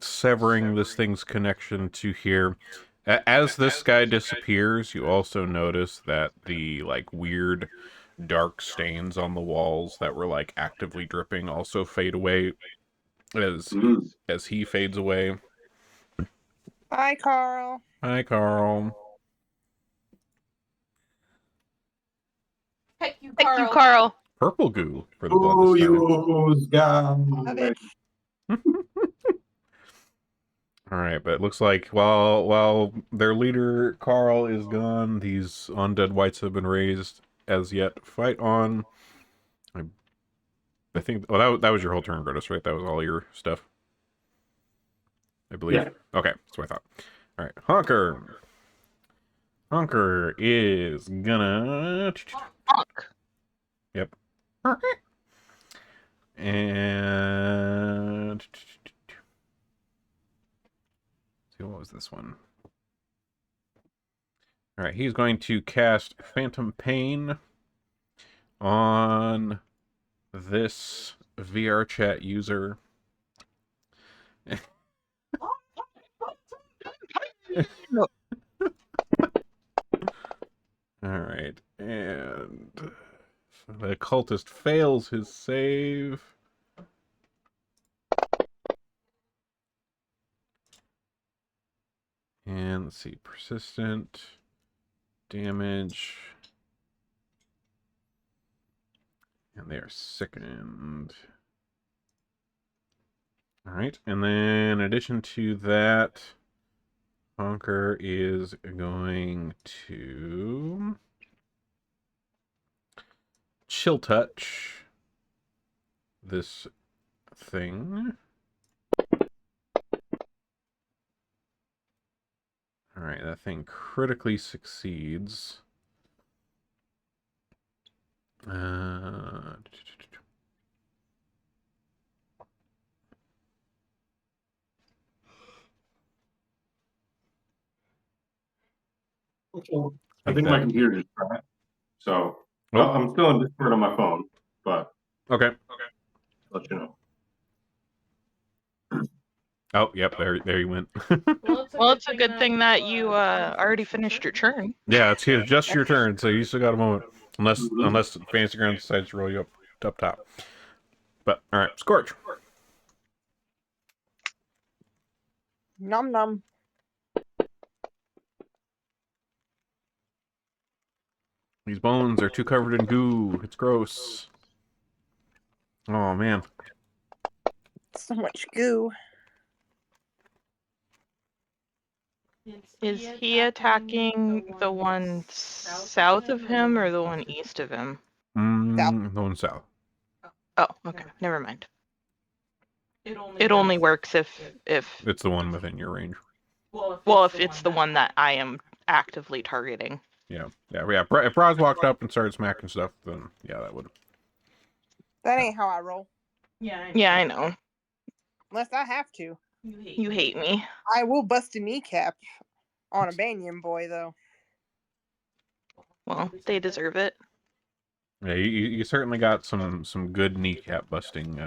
severing this thing's connection to here. As this guy disappears, you also notice that the like weird dark stains on the walls that were like actively dripping also fade away as he fades away. Hi, Carl. Hi, Carl. thank you, Carl. Purple goo for the blood this time. Love it. All right, but it looks like while their leader Carl is gone, these undead wights have been raised as yet. Fight on. I think. Oh, that was your whole turn, Grotus, right? That was all your stuff, I believe. Yeah. Okay, that's what I thought. All right, Honker. Honker is gonna. Yep. And see, what was this one? All right, he's going to cast Phantom Pain on this VR chat user. All right, and the cultist fails his save. And let's see, persistent damage. And they are sickened. All right, and then in addition to that, Honker is going to chill touch this thing. All right, that thing critically succeeds. I think my computer just crashed. So I'm still in Discord on my phone, but okay. Let you know. Oh, yep, there you went. Well, it's a good thing that you already finished your turn. Yeah, it's just your turn, so you still got a moment. Unless Fantasy Ground decides to roll you up top. But all right, Scorch. Num num. These bones are too covered in goo. It's gross. Oh man. So much goo. Is he attacking the one south of him or the one east of him? The one south. Oh, okay. Never mind. It only works if it's the one within your range. Well, if it's the one that I am actively targeting. Yeah. If Braz walked up and started smacking stuff, then yeah, that would. That ain't how I roll. Yeah, I know. Unless I have to. You hate me. I will bust a kneecap on a Banyan boy, though. Well, they deserve it. Yeah, you certainly got some good kneecap busting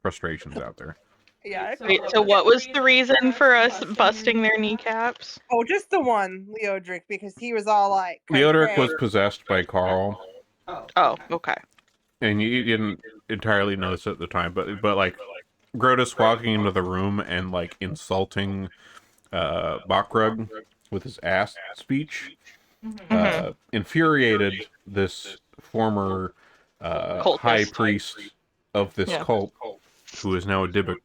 frustrations out there. Yeah. Wait, so what was the reason for us busting their kneecaps? Oh, just the one, Leodric, because he was all like, Leodric was "Cray." possessed by Carl, Oh, okay. and you didn't entirely notice it at the time, but like Grotus walking into the room and like insulting Bakrug with his ass speech infuriated this former high Cultist. priest of this Yeah. cult, who is now a Dybbuk.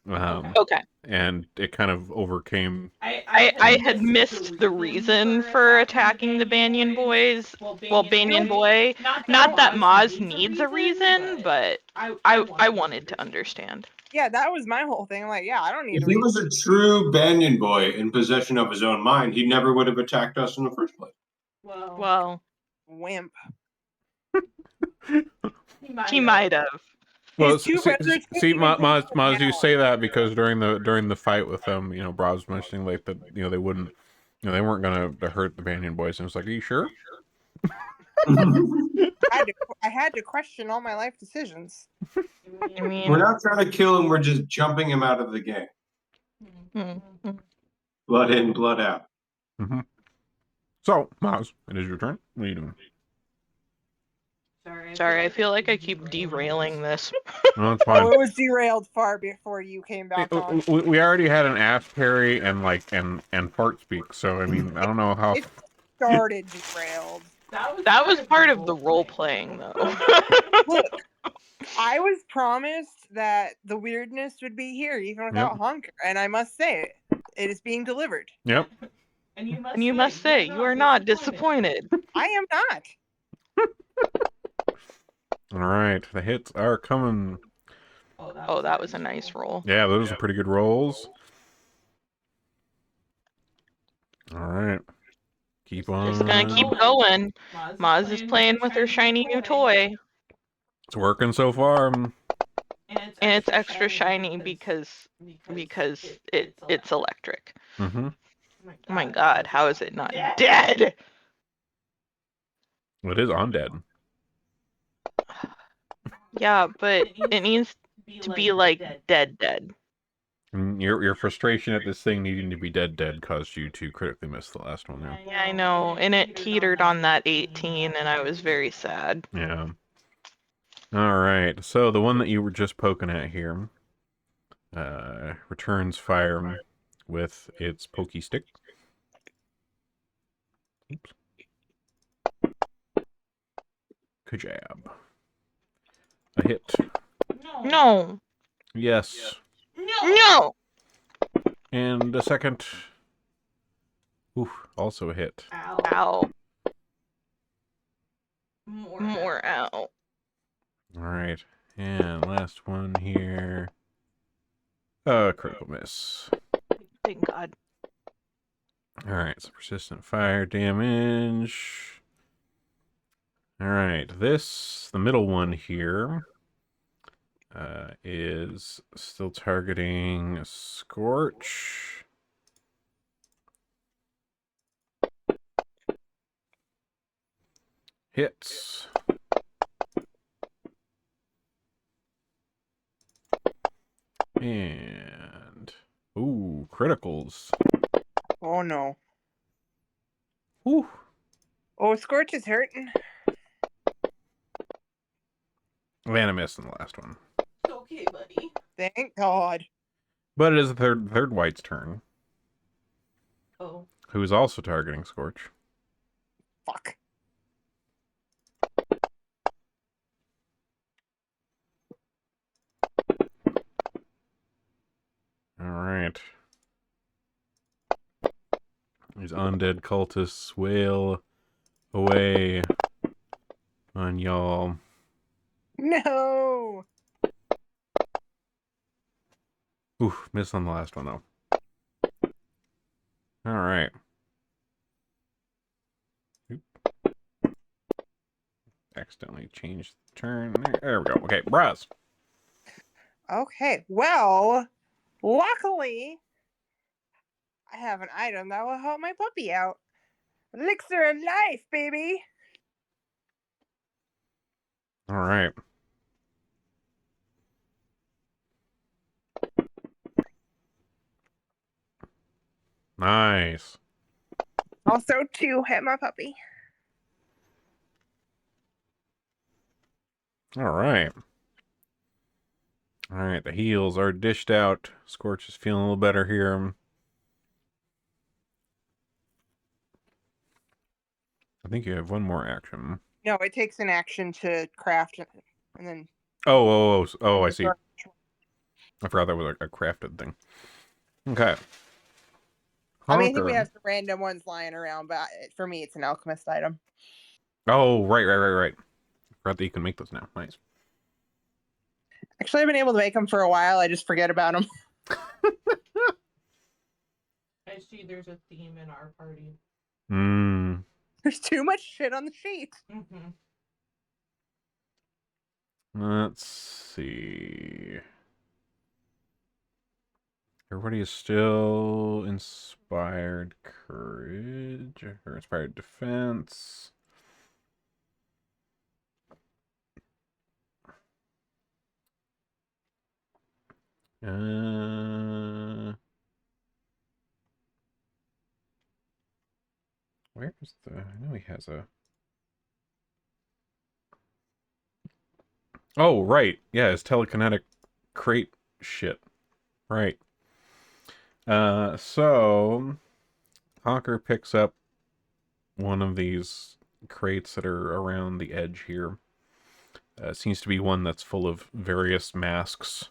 Okay. And it kind of overcame. I had missed the reason for attacking the Banyan boys. Well, Banyan boy. Not that Maz needs a reason, but I wanted to understand. Yeah, that was my whole thing. Like, yeah, I don't need If to he read. was a true Banyan boy in possession of his own mind, he never would have attacked us in the first place. Well, Wimp. he might have. Well, His two brothers couldn't even Maz, you down. say that because during the fight with them, Bra was mentioning like that, they wouldn't, they weren't gonna hurt the Banyan boys, and it's like, are you sure? I had to question all my life decisions. I mean, We're not trying to kill him, we're just jumping him out of the game. Blood in, blood out. Mm-hmm. So, Maz, it is your turn. What are you doing? Sorry, I feel like I keep derailing this. No, it's fine. Oh, it was derailed far before you came back on. We already had an ass parry and fart speak, so I mean, I don't know how. It started derailed. That was part of the role playing, though. Look, I was promised that the weirdness would be here even without Honker, and I must say it is being delivered. Yep. And you must say you are not disappointed. I am not. All right, the hits are coming. Oh, that was a nice roll. Yeah, those are pretty good rolls. All right. Keep on. Just gonna keep going. Maz is playing with her shiny new toy. It's working so far. And it's extra shiny because it's electric. Mm-hmm. Oh my god, how is it not dead? It is undead. Yeah, but it needs to be like dead. And your frustration at this thing needing to be dead caused you to critically miss the last one there. Yeah, I know. And it teetered on that 18 and I was very sad. Yeah. All right. So the one that you were just poking at here returns fire with its pokey stick. Oops. Kajab. A hit. No. Yes. No. And a second. Ooh, also a hit. Ow. More ow. All right. And last one here. Critical miss. Thank God. All right, so persistent fire damage. All right, the middle one here, is still targeting Scorch. Hits. And ooh, criticals. Oh no. Ooh. Oh, Scorch is hurting. And a miss in the last one. It's okay, buddy. Thank God. But it is the third white's turn. Oh. Who is also targeting Scorch. Fuck. All right. These undead cultists wail away on y'all. No. Oof, missed on the last one, though. All right. accidentally changed the turn. There we go. Okay, Braz. Okay, well, luckily, I have an item that will help my puppy out. Elixir of life, baby. All right. Nice. Also, to hit my puppy. All right. All right, the heals are dished out. Scorch is feeling a little better here. I think you have one more action. No, it takes an action to craft, and then. Oh, I see. I forgot that was a crafted thing. Okay. I mean, I think we Honker. have some random ones lying around, but for me, it's an alchemist item. Oh, right. Forgot that you can make those now. Nice. Actually, I've been able to make them for a while. I just forget about them. I see there's a theme in our party. There's too much shit on the sheet. Mm-hmm. Let's see. Everybody is still inspired courage or inspired defense. Where's the? I know he has a. Oh, right. Yeah, his telekinetic crate shit. Right. So Hawker picks up one of these crates that are around the edge here. Seems to be one that's full of various masks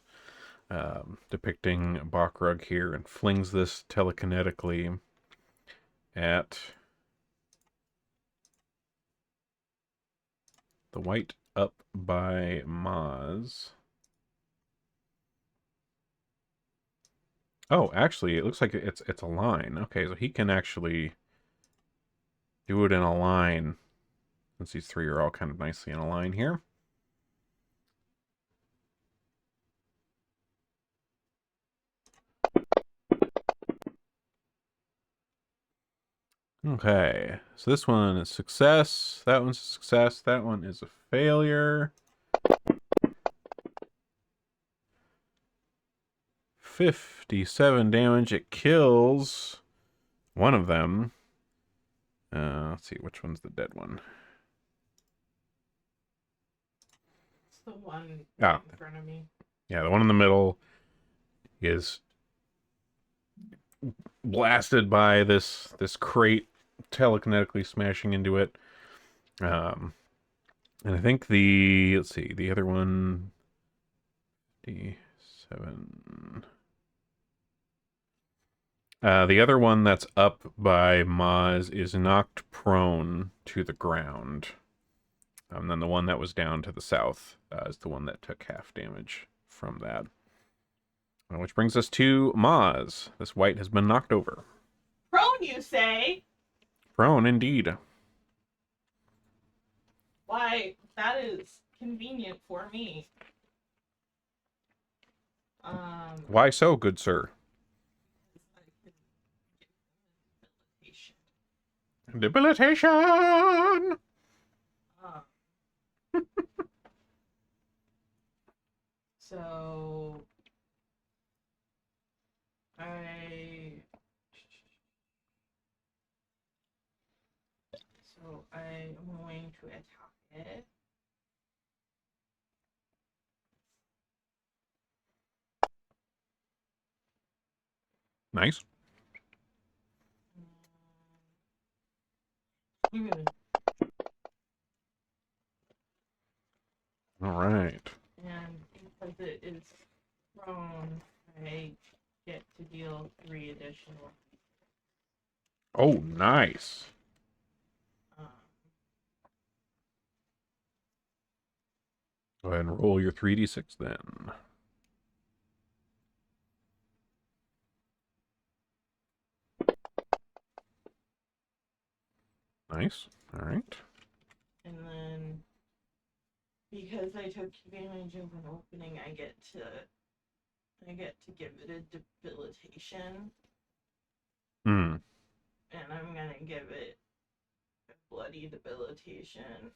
depicting Bakrug here, and flings this telekinetically at the white up by Maz. Oh, actually, it looks like it's a line. Okay, so he can actually do it in a line, since these three are all kind of nicely in a line here. Okay, so this one is success, that one's a success, that one is a failure. 57 damage, it kills one of them. Let's see, which one's the dead one? It's the one Ah. in front of me. Yeah, the one in the middle is blasted by this crate, telekinetically smashing into it. And I think let's see, the other one, 57. The other one that's up by Maz is knocked prone to the ground. And then the one that was down to the south is the one that took half damage from that. Which brings us to Maz. This white has been knocked over. Prone, you say? Prone, indeed. Why, that is convenient for me. Why so, good sir? Debilitation! So I am going to attack it. Nice. All right. And because it is prone, I get to deal 3 additional. Oh, nice. Go ahead and roll your 3d6 then. Nice. All right. And then because I took advantage of an opening, I get to give it a debilitation, Hmm. and I'm gonna give it a bloody debilitation,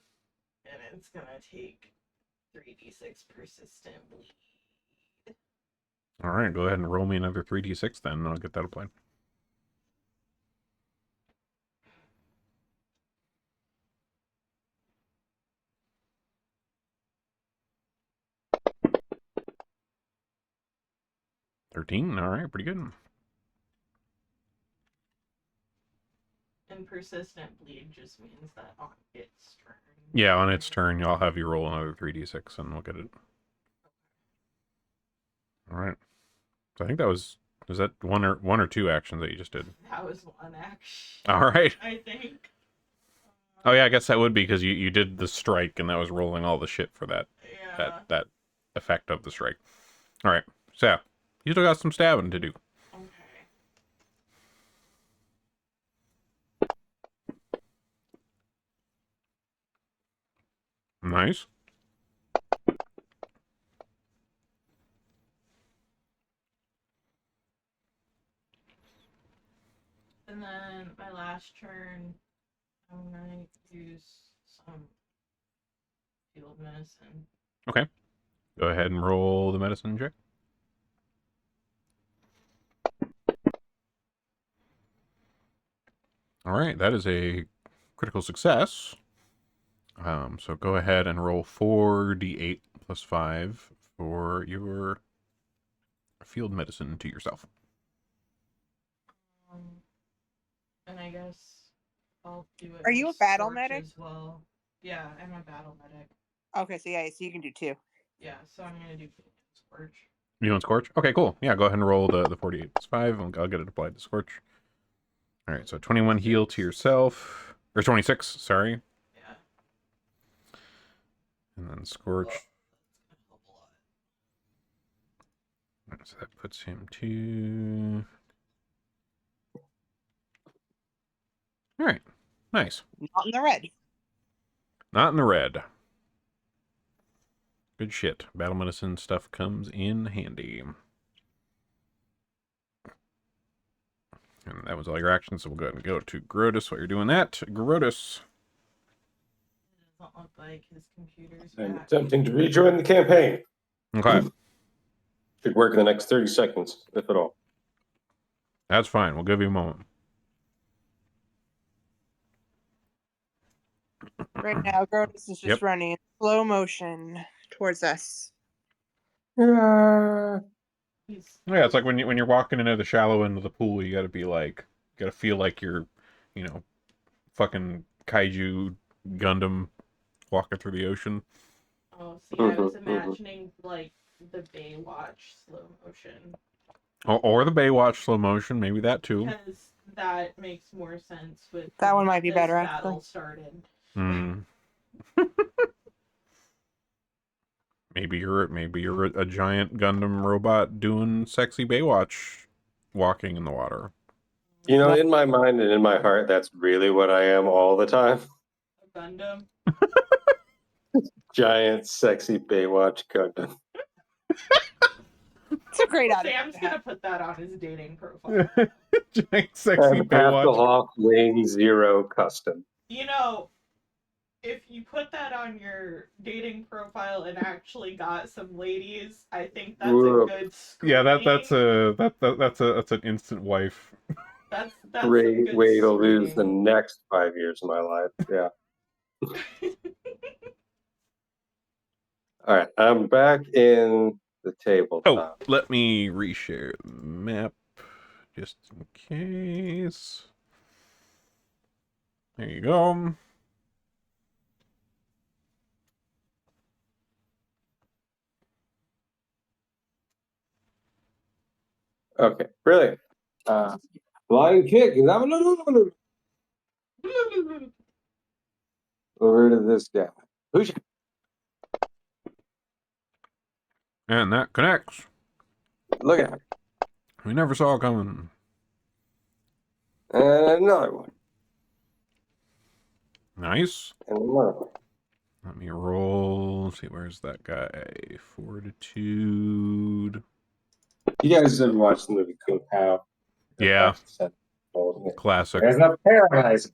and it's gonna take 3d6 persistent bleed. All right, go ahead and roll me another 3d6 then, and I'll get that applied. $13. All right, pretty good. And persistent bleed just means that on its turn. Yeah, on its turn, I'll have you roll another 3d6, and we'll get it. All right. So I think that was that one or two actions that you just did? That was one action. All right. I think. Oh yeah, I guess that would be because you did the strike, and that was rolling all the shit for that Yeah. that effect of the strike. All right. So yeah, you still got some stabbing to do. Okay. Nice. And then my last turn, I'm gonna use some field medicine. Okay. Go ahead and roll the medicine check. All right, that is a critical success. So go ahead and roll 4d8 plus 5 for your field medicine to yourself. And I guess I'll do it. Are you a with battle Scorch medic? as well? Yeah, I'm a battle medic. Okay, so yeah, so you can do 2. Yeah, so I'm gonna do Scorch. You want Scorch? Okay, cool. Yeah, go ahead and roll the 48 plus 5. I'll get it applied to Scorch. All right, so 21 heal to yourself. Or 26, sorry. Yeah. And then Scorch. All right, so that puts him to... All right, nice. Not in the red. Not in the red. Good shit. Battle medicine stuff comes in handy. And that was all your actions, so we'll go ahead and go to Grotus while you're doing that. Grotus. It doesn't look like his computer's I'm back. attempting to rejoin the campaign. Okay, Should work in the next 30 seconds, if at all. that's fine. We'll give you a moment. Right now, Grotus is just Yep. running in slow motion towards us. Yeah. Yeah, it's like when you're walking into the shallow end of the pool, you gotta be like, you gotta feel like you're, fucking kaiju Gundam walking through the ocean. Oh, see, I was imagining like the Baywatch slow motion. Or the Baywatch slow motion, maybe that too. Because that makes more sense with That one might be this better, battle actually. started. Hmm. Maybe you're a giant Gundam robot doing sexy Baywatch walking in the water. You know, in my mind and in my heart, that's really what I am all the time. A Gundam. Giant, sexy Baywatch Gundam. It's a great attitude. Sam's to gonna have. put that on his dating profile. Giant sexy And Baywatch. Hasselhoff Wing Zero Custom. You know, if you put that on your dating profile and actually got some ladies, I think that's Whoa. a good screening. Yeah, that's an instant wife. That's Great some good way to lose the screening. next 5 years of my life. Yeah. All right, I'm back in the tabletop. Oh, let me reshare the map just in case. There you go. Okay, brilliant. Flying kick. Over to this guy. Who's And that connects. Look at him. We never saw it coming. And another one. Nice. And another one. Let me roll. Let's see, where's that guy? Fortitude. You guys ever watched the movie Kung Pao? Yeah, classic. There's no paralyzer.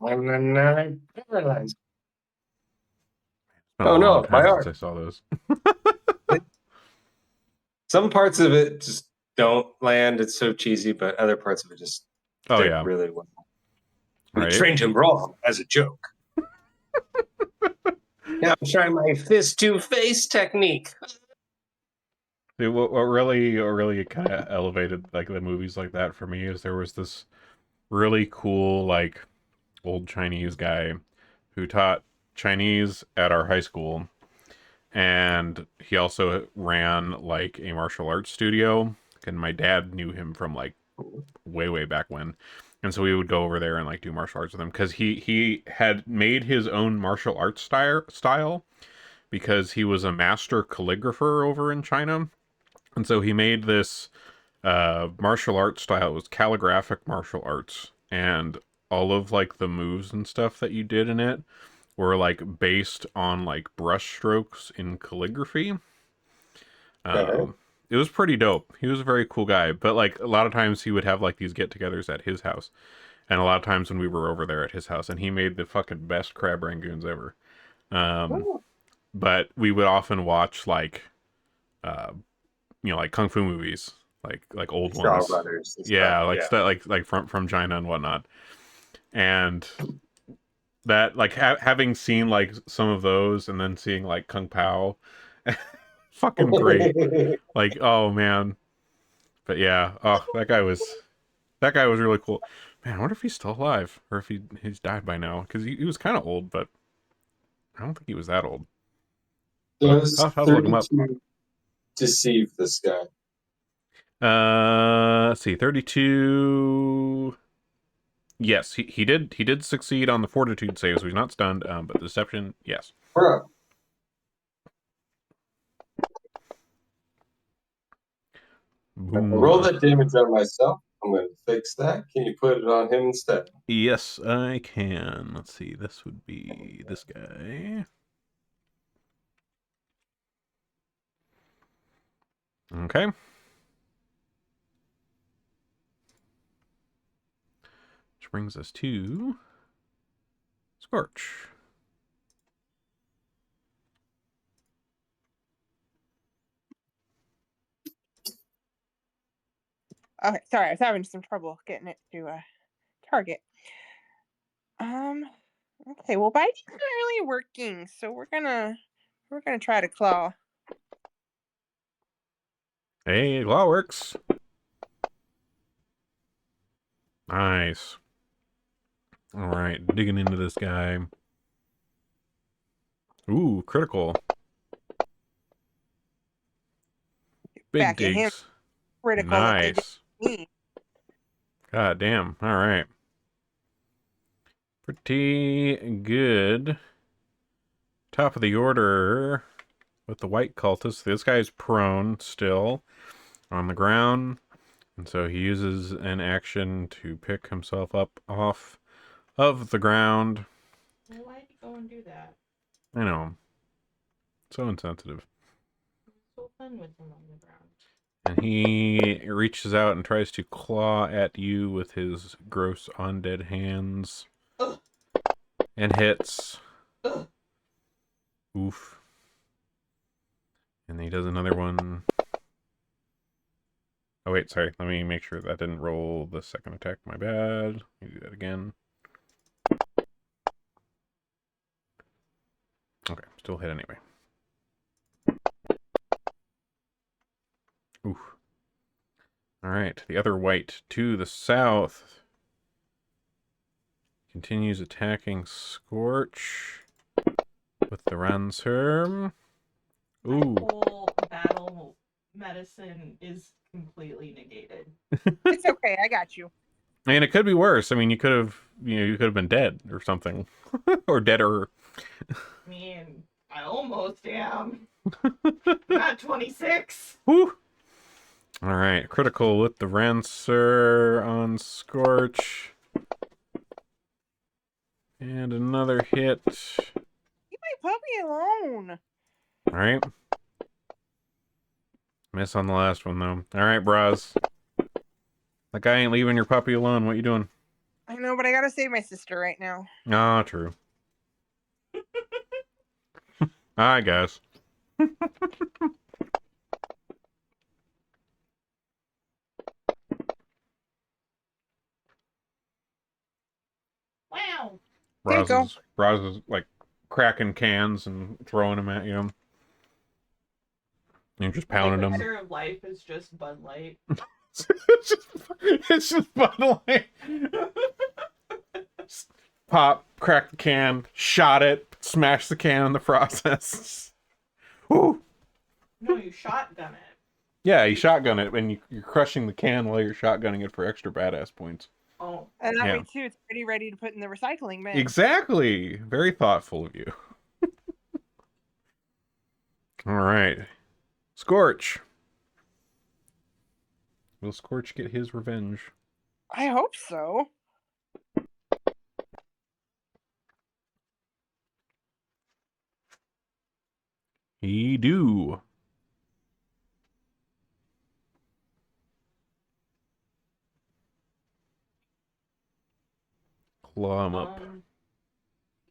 I'm not paralyzed. It's been a Oh long no, my time since I arm. saw those. Some parts of it just don't land. It's so cheesy, but other parts of it just Oh, stick yeah. really well. We Right. trained him wrong as a joke. Now I'm trying my fist to face technique. Dude, what really kind of elevated like the movies like that for me is there was this really cool like old Chinese guy who taught Chinese at our high school, and he also ran like a martial arts studio. And my dad knew him from like way back when, and so we would go over there and like do martial arts with him because he had made his own martial arts style because he was a master calligrapher over in China. And so he made this martial arts style. It was calligraphic martial arts, and all of like the moves and stuff that you did in it were like based on like brush strokes in calligraphy. Okay. It was pretty dope. He was a very cool guy, but like a lot of times he would have like these get-togethers at his house, and a lot of times when we were over there at his house, and he made the fucking best crab rangoons ever. Um, but we would often watch like uh, like kung fu movies, like old Shaw ones. Brothers and stuff. Yeah, like Yeah. stuff like from China and whatnot. And that like having seen like some of those and then seeing like Kung Pao, fucking great. Like, oh man. But yeah, oh that guy was really cool. Man, I wonder if he's still alive or if he's died by now because he was kind of old, but I don't think he was that old. Does I'll look him up. 32 deceive this guy? Let's see, 32. Yes, he did succeed on the fortitude save, so he's not stunned. But deception, yes. Bro, I roll Boom. that damage on myself. I'm going to fix that. Can you put it on him instead? Yes, I can. Let's see. This would be this guy. Okay. Which brings us to Scorch. Okay, sorry, I was having some trouble getting it to target. Okay, well, biting's not really working, so we're gonna try to claw. Hey, law works. Nice. All right, digging into this guy. Ooh, critical. Big Back at him, digs. critical like they did Nice. me. God damn. All right. Pretty good. Top of the order with the white cultist. This guy's prone still on the ground. And so he uses an action to pick himself up off of the ground. Well, why'd you go and do that? I know. So insensitive. It's so fun with him on the ground. And he reaches out and tries to claw at you with his gross undead hands. Ugh. And hits. Ugh. Oof. And he does another one. Oh, wait, sorry. Let me make sure that didn't roll the second attack. My bad. Let me do that again. Okay, still hit anyway. Oof. Alright, the other white to the south. Continues attacking Scorch with the Ranserm. Ooh. My whole battle medicine is completely negated. It's okay, I got you. I mean, it could be worse. I mean, you could have been dead or something. Or deader. I mean, I almost am. Not 26. Woo! Alright, critical with the Rancer on Scorch. And another hit. You my puppy alone. All right. Miss on the last one, though. All right, Braz. That guy ain't leaving your puppy alone. What you doing? I know, but I gotta save my sister right now. Ah, true. I guess. Wow. There you go. Braz is like cracking cans and throwing them at you. You're just pounding them. Elixir of life is just Bud Light. it's just Bud Light. Pop, crack the can, shot it, smash the can in the process. Woo! No, you shotgun it. Yeah, you shotgun it, and you're crushing the can while you're shotgunning it for extra badass points. Oh. And that Yeah. way too, it's pretty ready to put in the recycling bin. Exactly. Very thoughtful of you. All right. Scorch. Will Scorch get his revenge? I hope so. He do. Claw him up.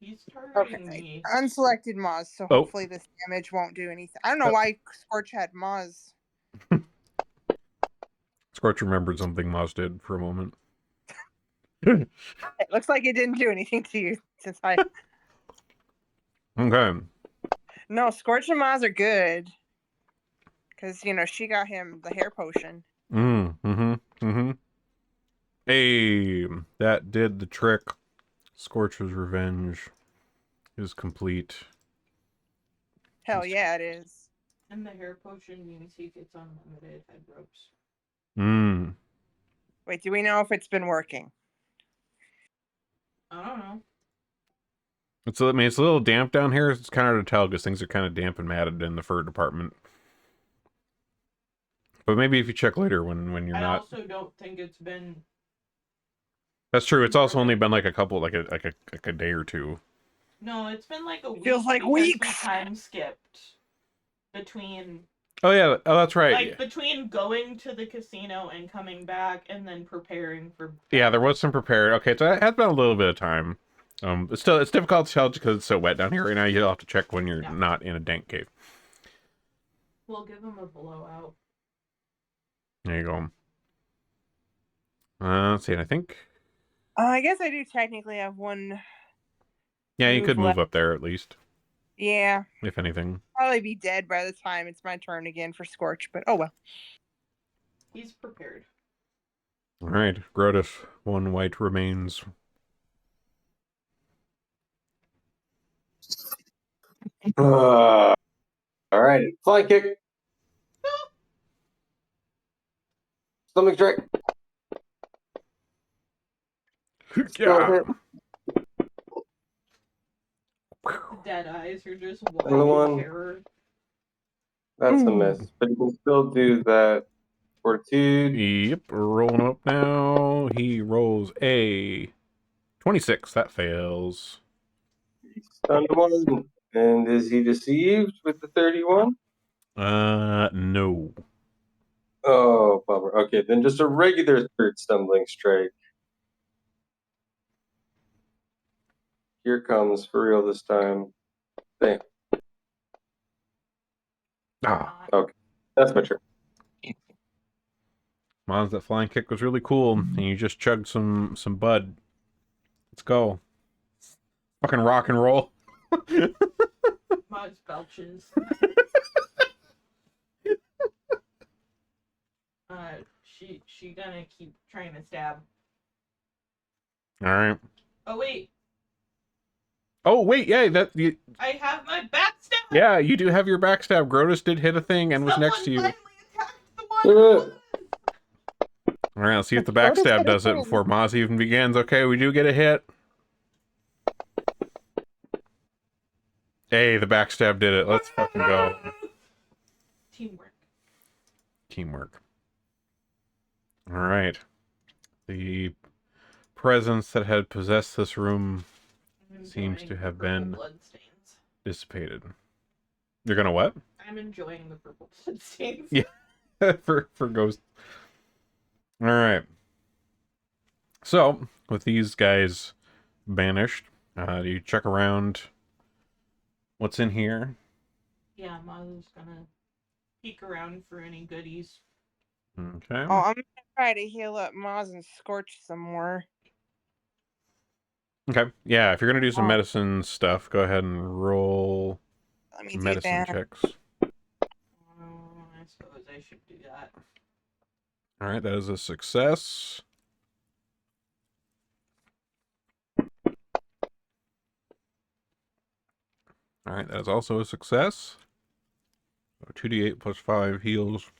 He's targeting Okay. me. Unselected Moz, so Oh. hopefully this damage won't do anything. I don't know why Scorch had Moz. Scorch remembered something Moz did for a moment. It looks like it didn't do anything to you since I. Okay. No, Scorch and Moz are good. Because, she got him the hair potion. Hey, that did the trick. Scorch's revenge is complete. Hell yeah, it is. And the hair potion means he gets unlimited head ropes. Wait, do we know if it's been working? I don't know. It's a little damp down here. It's kind of hard to tell because things are kind of damp and matted in the fur department. But maybe if you check later when you're I not. also don't think it's been. That's true. It's also only been like a couple, like a day or two. No, it's been like a week. Feels like because weeks. We time skipped between. Oh yeah. Oh, that's right. Like between going to the casino and coming back, and then preparing for. Yeah, there was some prepared. Okay, so it has been a little bit of time. It's difficult to tell because it's so wet down here right now. You'll have to check when you're not in a dank cave. We'll give him a blowout. There you go. Let's see. I think. I guess I do technically have one. Yeah, you could move left. up there at least. Yeah. If anything. Probably be dead by the time it's my turn again for Scorch, but oh well. He's prepared. All right, Grotus. One white remains. All right, flying kick. Stomach strike. Still hit. Dead eyes are just Another one. wild terror. That's a miss, but you can still do that. Fortitude. Yep, rolling up now. He rolls a 26. That fails. Stunned one. And is he deceived with the 31? No. Oh, bummer. Okay, then just a regular third stumbling strike. Here comes for real this time. Bam. Ah, Okay, that's my turn. Mons, that flying kick was really cool, and you just chugged some bud. Let's go. Fucking rock and roll. Maz belches. She gonna keep trying to stab. All right. Oh wait, yeah, I have my backstab. Yeah, you do have your backstab. Grotus did hit a thing and was next to you. Finally attacked the one. All right, let's see if the backstab does it before Maz even begins. Okay, we do get a hit. Hey, the backstab did it. Let's fucking go. Teamwork. All right. The presence that had possessed this room seems to have been dissipated. You're gonna what? I'm enjoying the purple bloodstains. Yeah. for ghosts. All right. So with these guys banished, do you check around what's in here? Yeah, Mother's gonna peek around for any goodies. Okay. Oh, I'm gonna try to heal up Moz and Scorch some more. Okay. Yeah, if you're gonna do some Oh. medicine stuff, go ahead and roll Let me do medicine that. checks. I suppose I should do that. All right, that is a success. All right, that is also a success. So 2d8 plus 5 heals.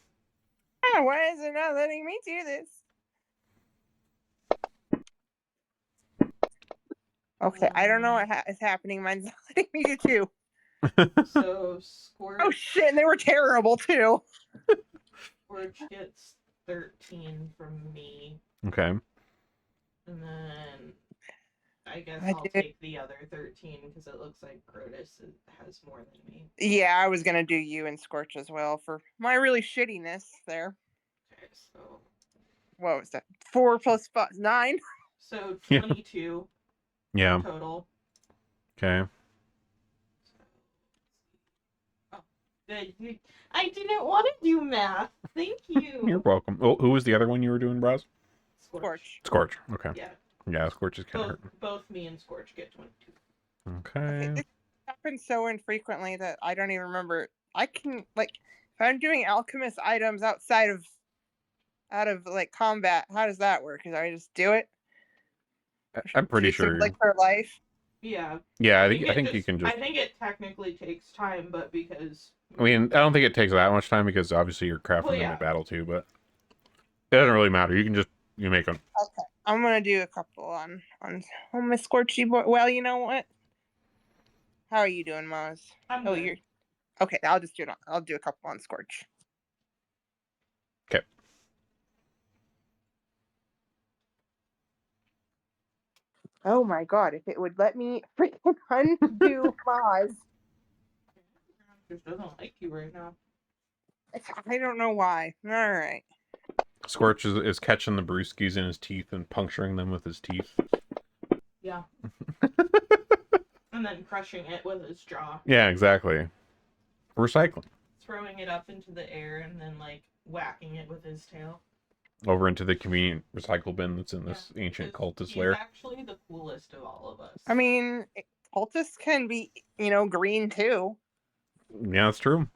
Oh, why is it not letting me do this? Okay, I don't know what is happening. Mine's not letting me do two. So Scorch. Oh shit, and they were terrible too. Scorch gets 13 from me, Okay. and then I guess I I'll did. take the other 13 because it looks like Crotus has more than me. Yeah, I was gonna do you and Scorch as well for my really shittiness there. Okay, so What was that? 4 plus 5, 9. so Yeah. 22 Yeah. total. Okay. Oh, good. I didn't want to do math. Thank you. You're welcome. Oh, who was the other one you were doing, Braz? Scorch. Scorch. Okay. Yeah. Yeah, Scorch is kind of hurting. Both me and Scorch get 22. Okay. This happens so infrequently that I don't even remember. I can if I'm doing alchemist items out of like combat, how does that work? Because I just do it. I'm pretty Takes a sure. blink for life. Yeah. Yeah, I think you can just. I think it technically takes time, but because. I mean, I don't think it takes that much time because obviously you're crafting them in battle too, but it doesn't really matter. You can just make them. Okay, I'm gonna do a couple on my Scorchy boy. Well, you know what? How are you doing, Maz? I'm good. You're okay. I'll just do it. I'll do a couple on Scorch. Okay. Oh my god! If it would let me freaking undo Maz. Just doesn't like you right now. I don't know why. All right. Scorch is catching the brewskis in his teeth and puncturing them with his teeth. Yeah. And then crushing it with his jaw. Yeah, exactly. Recycling. Throwing it up into the air and then whacking it with his tail. Over into the convenient recycle bin that's in this ancient cultist lair. He's actually the coolest of all of us. I mean, cultists can be, green too. Yeah, that's true.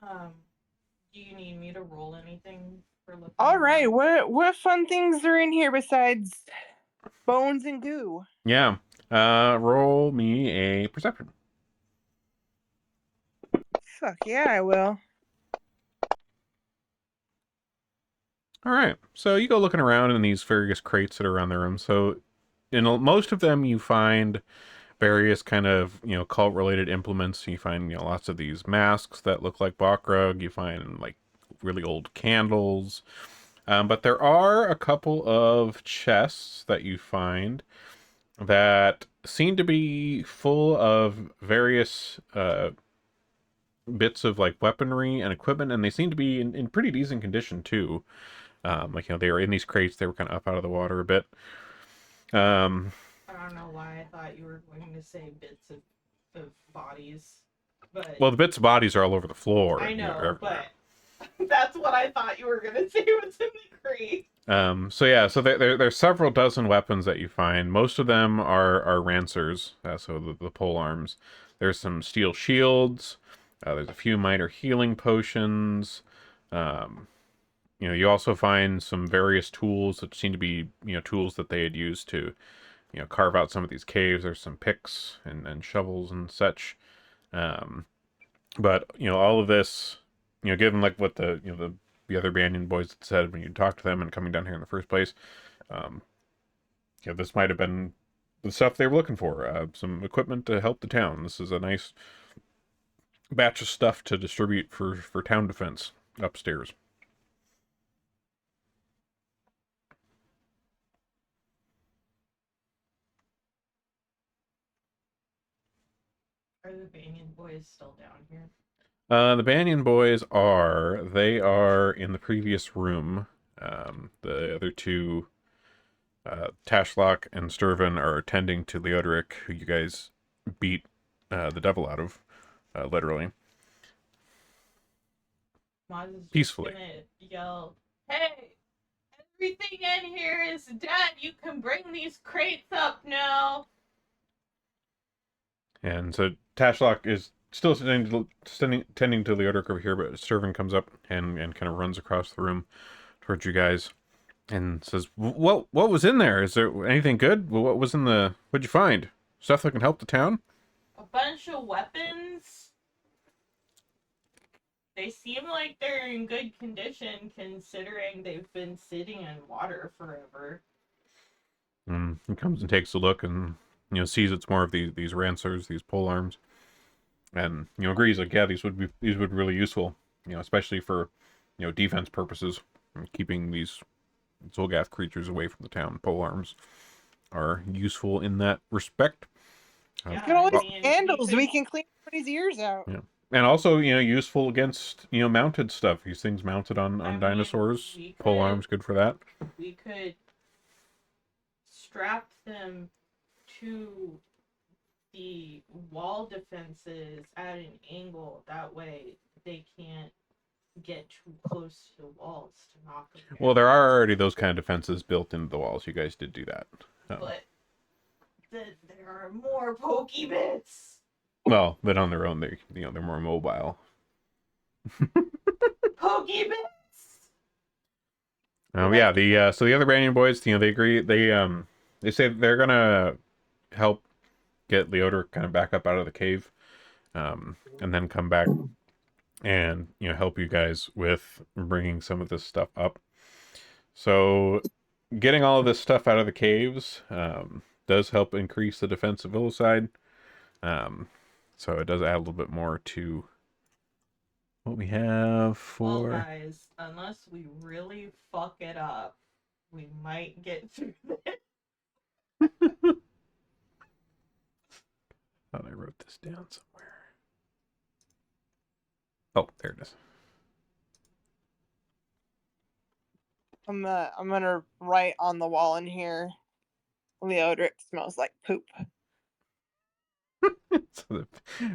Do you need me to roll anything for looking? All right, what fun things are in here besides bones and goo? Yeah. Roll me a perception. Fuck yeah, I will. All right. So you go looking around in these various crates that are around the room. So in most of them, you find various kind of, cult-related implements. You find, lots of these masks that look like Bakrug. You find, really old candles. But there are a couple of chests that you find that seem to be full of various bits of, weaponry and equipment, and they seem to be in pretty decent condition, too. They were in these crates. They were kind of up out of the water a bit. I don't know why I thought you were going to say bits of bodies, but well, the bits of bodies are all over the floor. I know, but that's what I thought you were going to say was in the crate. So there's several dozen weapons that you find. Most of them are rancers, so the pole arms. There's some steel shields. There's a few minor healing potions. You also find some various tools that seem to be, tools that they had used to, carve out some of these caves. There's some picks and shovels and such. But, all of this, given what the other Banyan boys had said when you talked to them and coming down here in the first place, this might have been the stuff they were looking for. Some equipment to help the town. This is a nice batch of stuff to distribute for town defense upstairs. Are the Banyan boys still down here? The Banyan boys they are in the previous room. The other two, Tashlock and Sturvin, are attending to Leodoric, who you guys beat the devil out of, literally. Maz is just Peacefully. gonna yell, "Hey, everything in here is dead. You can bring these crates up now." And so Tashlock is still tending to Leodoric over here, but Sturvin comes up and kind of runs across the room towards you guys and says, what was in there? Is there anything good? What was in the... What'd you find? Stuff that can help the town? A bunch of weapons. They seem like they're in good condition considering they've been sitting in water forever. And he comes and takes a look and, sees it's more of these rancers, these pole arms. And, agrees, like, yeah, these would be really useful, especially for, defense purposes. Keeping these Zolgath creatures away from the town. Pole arms are useful in that respect. Yeah, Look at all I these mean, candles. We can clean everybody's ears out. Yeah. And also, useful against, mounted stuff. These things mounted on I mean, dinosaurs. we Pole could- arms, good for that. we could strap them to the wall defenses at an angle. That way they can't get too close to the walls to knock them down. Well, there are already those kind of defenses built into the walls. You guys did do that. But there are more pokey bits. Well, but on their own, they're more mobile. Pokey bits. Yeah. So the other Banyan boys, they agree. They say they're gonna help get Leodor kind of back up out of the cave, and then come back and help you guys with bringing some of this stuff up. So getting all of this stuff out of the caves does help increase the defense of Villicide. So it does add a little bit more to what we have for... Well, guys, unless we really fuck it up, we might get through this. Thought I wrote this down somewhere. Oh, there it is. I'm gonna write on the wall in here. Leodric smells like poop. So the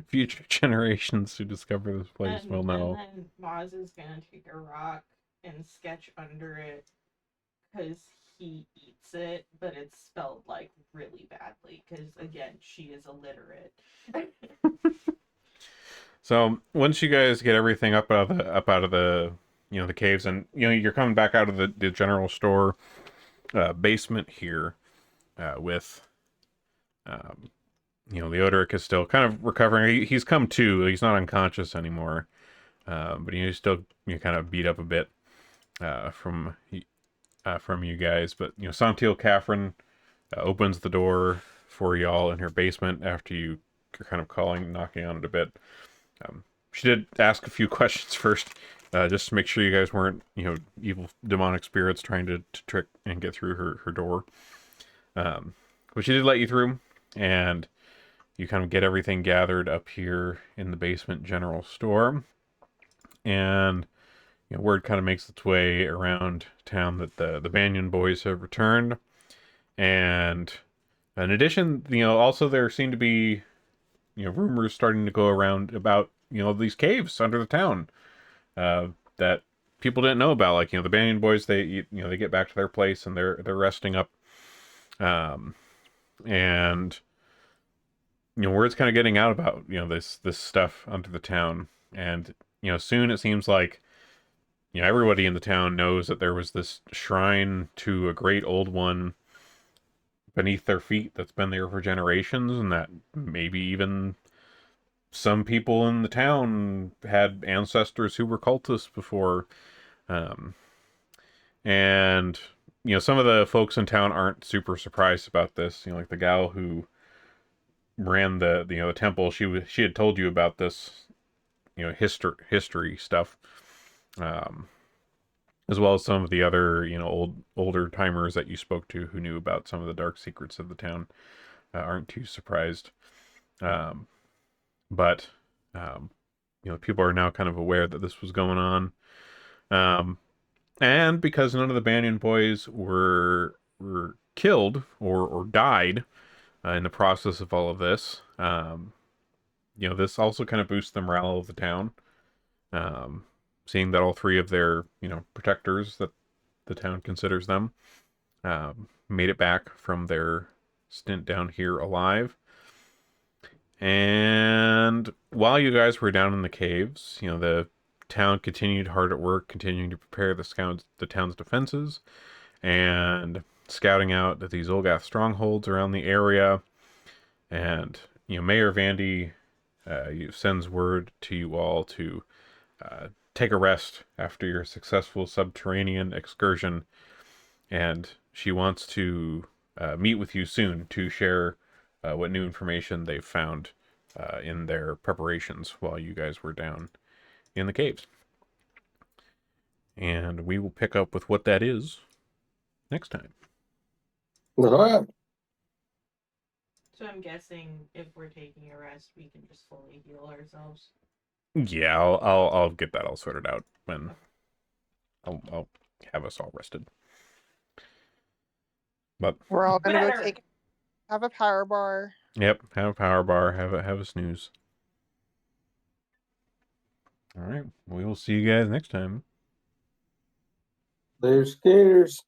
future generations who discover this place will know. And then Maz is gonna take a rock and sketch under it because he eats it, but it's spelled like really badly because again, she is illiterate. So once you guys get everything up out of the the caves, and you're coming back out of the general store basement here with Leodoric is still kind of recovering. He's come to. He's not unconscious anymore, but he's still kind of beat up a bit from you guys. But Santil Catherine opens the door for y'all in her basement after you're kind of knocking on it a bit. She did ask a few questions first, just to make sure you guys weren't evil demonic spirits trying to trick and get through her door. But she did let you through, and you kind of get everything gathered up here in the basement general store. And word kind of makes its way around town that the Banyan boys have returned. And in addition, also there seem to be rumors starting to go around about these caves under the town that people didn't know about. Like the Banyan boys, they get back to their place and they're resting up. And word's kind of getting out about this stuff under the town, and soon it seems like everybody in the town knows that there was this shrine to a great old one beneath their feet that's been there for generations, and that maybe even some people in the town had ancestors who were cultists before. And some of the folks in town aren't super surprised about this. Like the gal who ran the temple, she had told you about this history stuff, as well as some of the other older timers that you spoke to who knew about some of the dark secrets of the town aren't too surprised. But people are now kind of aware that this was going on. And because none of the Banyan boys were killed or died in the process of all of this, this also kind of boosts the morale of the town. Seeing that all three of their protectors that the town considers them made it back from their stint down here alive. And while you guys were down in the caves, the town continued hard at work, continuing to prepare the town's defenses and scouting out these Olgath strongholds around the area. And Mayor Vandy sends word to you all to take a rest after your successful subterranean excursion, and she wants to meet with you soon to share what new information they've found in their preparations while you guys were down in the caves. And we will pick up with what that is next time. Uh-huh. So I'm guessing if we're taking a rest, we can just fully heal ourselves. Yeah, I'll get that all sorted out when I'll have us all rested. But We're all gonna Better. go have a power bar. Yep, have a power bar, have a snooze. All right, we will see you guys next time. Later, skaters.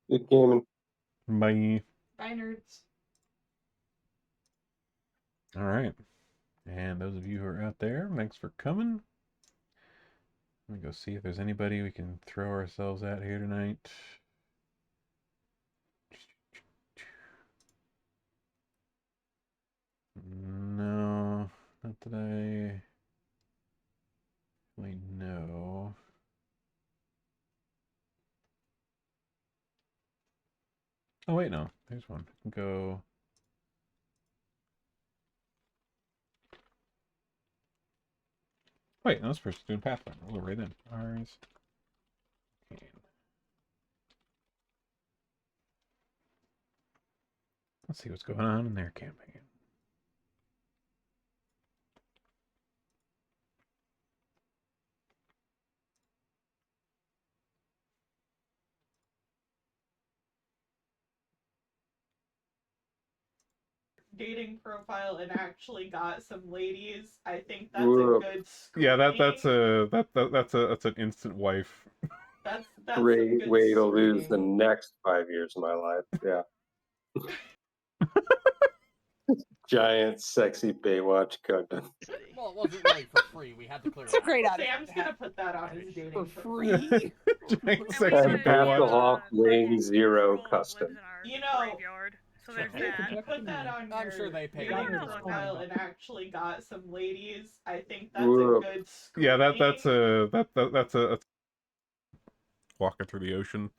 Good gaming. Bye. Bye, nerds. All right, and those of you who are out there, thanks for coming. Let me go see if there's anybody we can throw ourselves at here tonight. No, not that I really know. Oh wait, no, there's one. I can go. Wait, no, this person's doing Pathfinder. We'll go right in. Ours. Let's see what's going on in their campaign. Dating profile and actually got some ladies. I think that's Whoa. a good screening. Yeah, that's an instant wife. That's Great some good way to lose the screening. next 5 years of my life. Yeah. Giant, sexy Baywatch Gundam. Well, it wasn't really for free. We had to clear It's a it out. great attitude. Sam's gonna put that on his dating For profile. free? Giant And sexy And Baywatch. Hasselhoff weighing zero lives custom. in our You know, graveyard. So there's If you that. put that on I'm your sure they pay dating well. profile and actually got some ladies, I think that's Whoa. a good screening. Yeah, that's a walking through the ocean.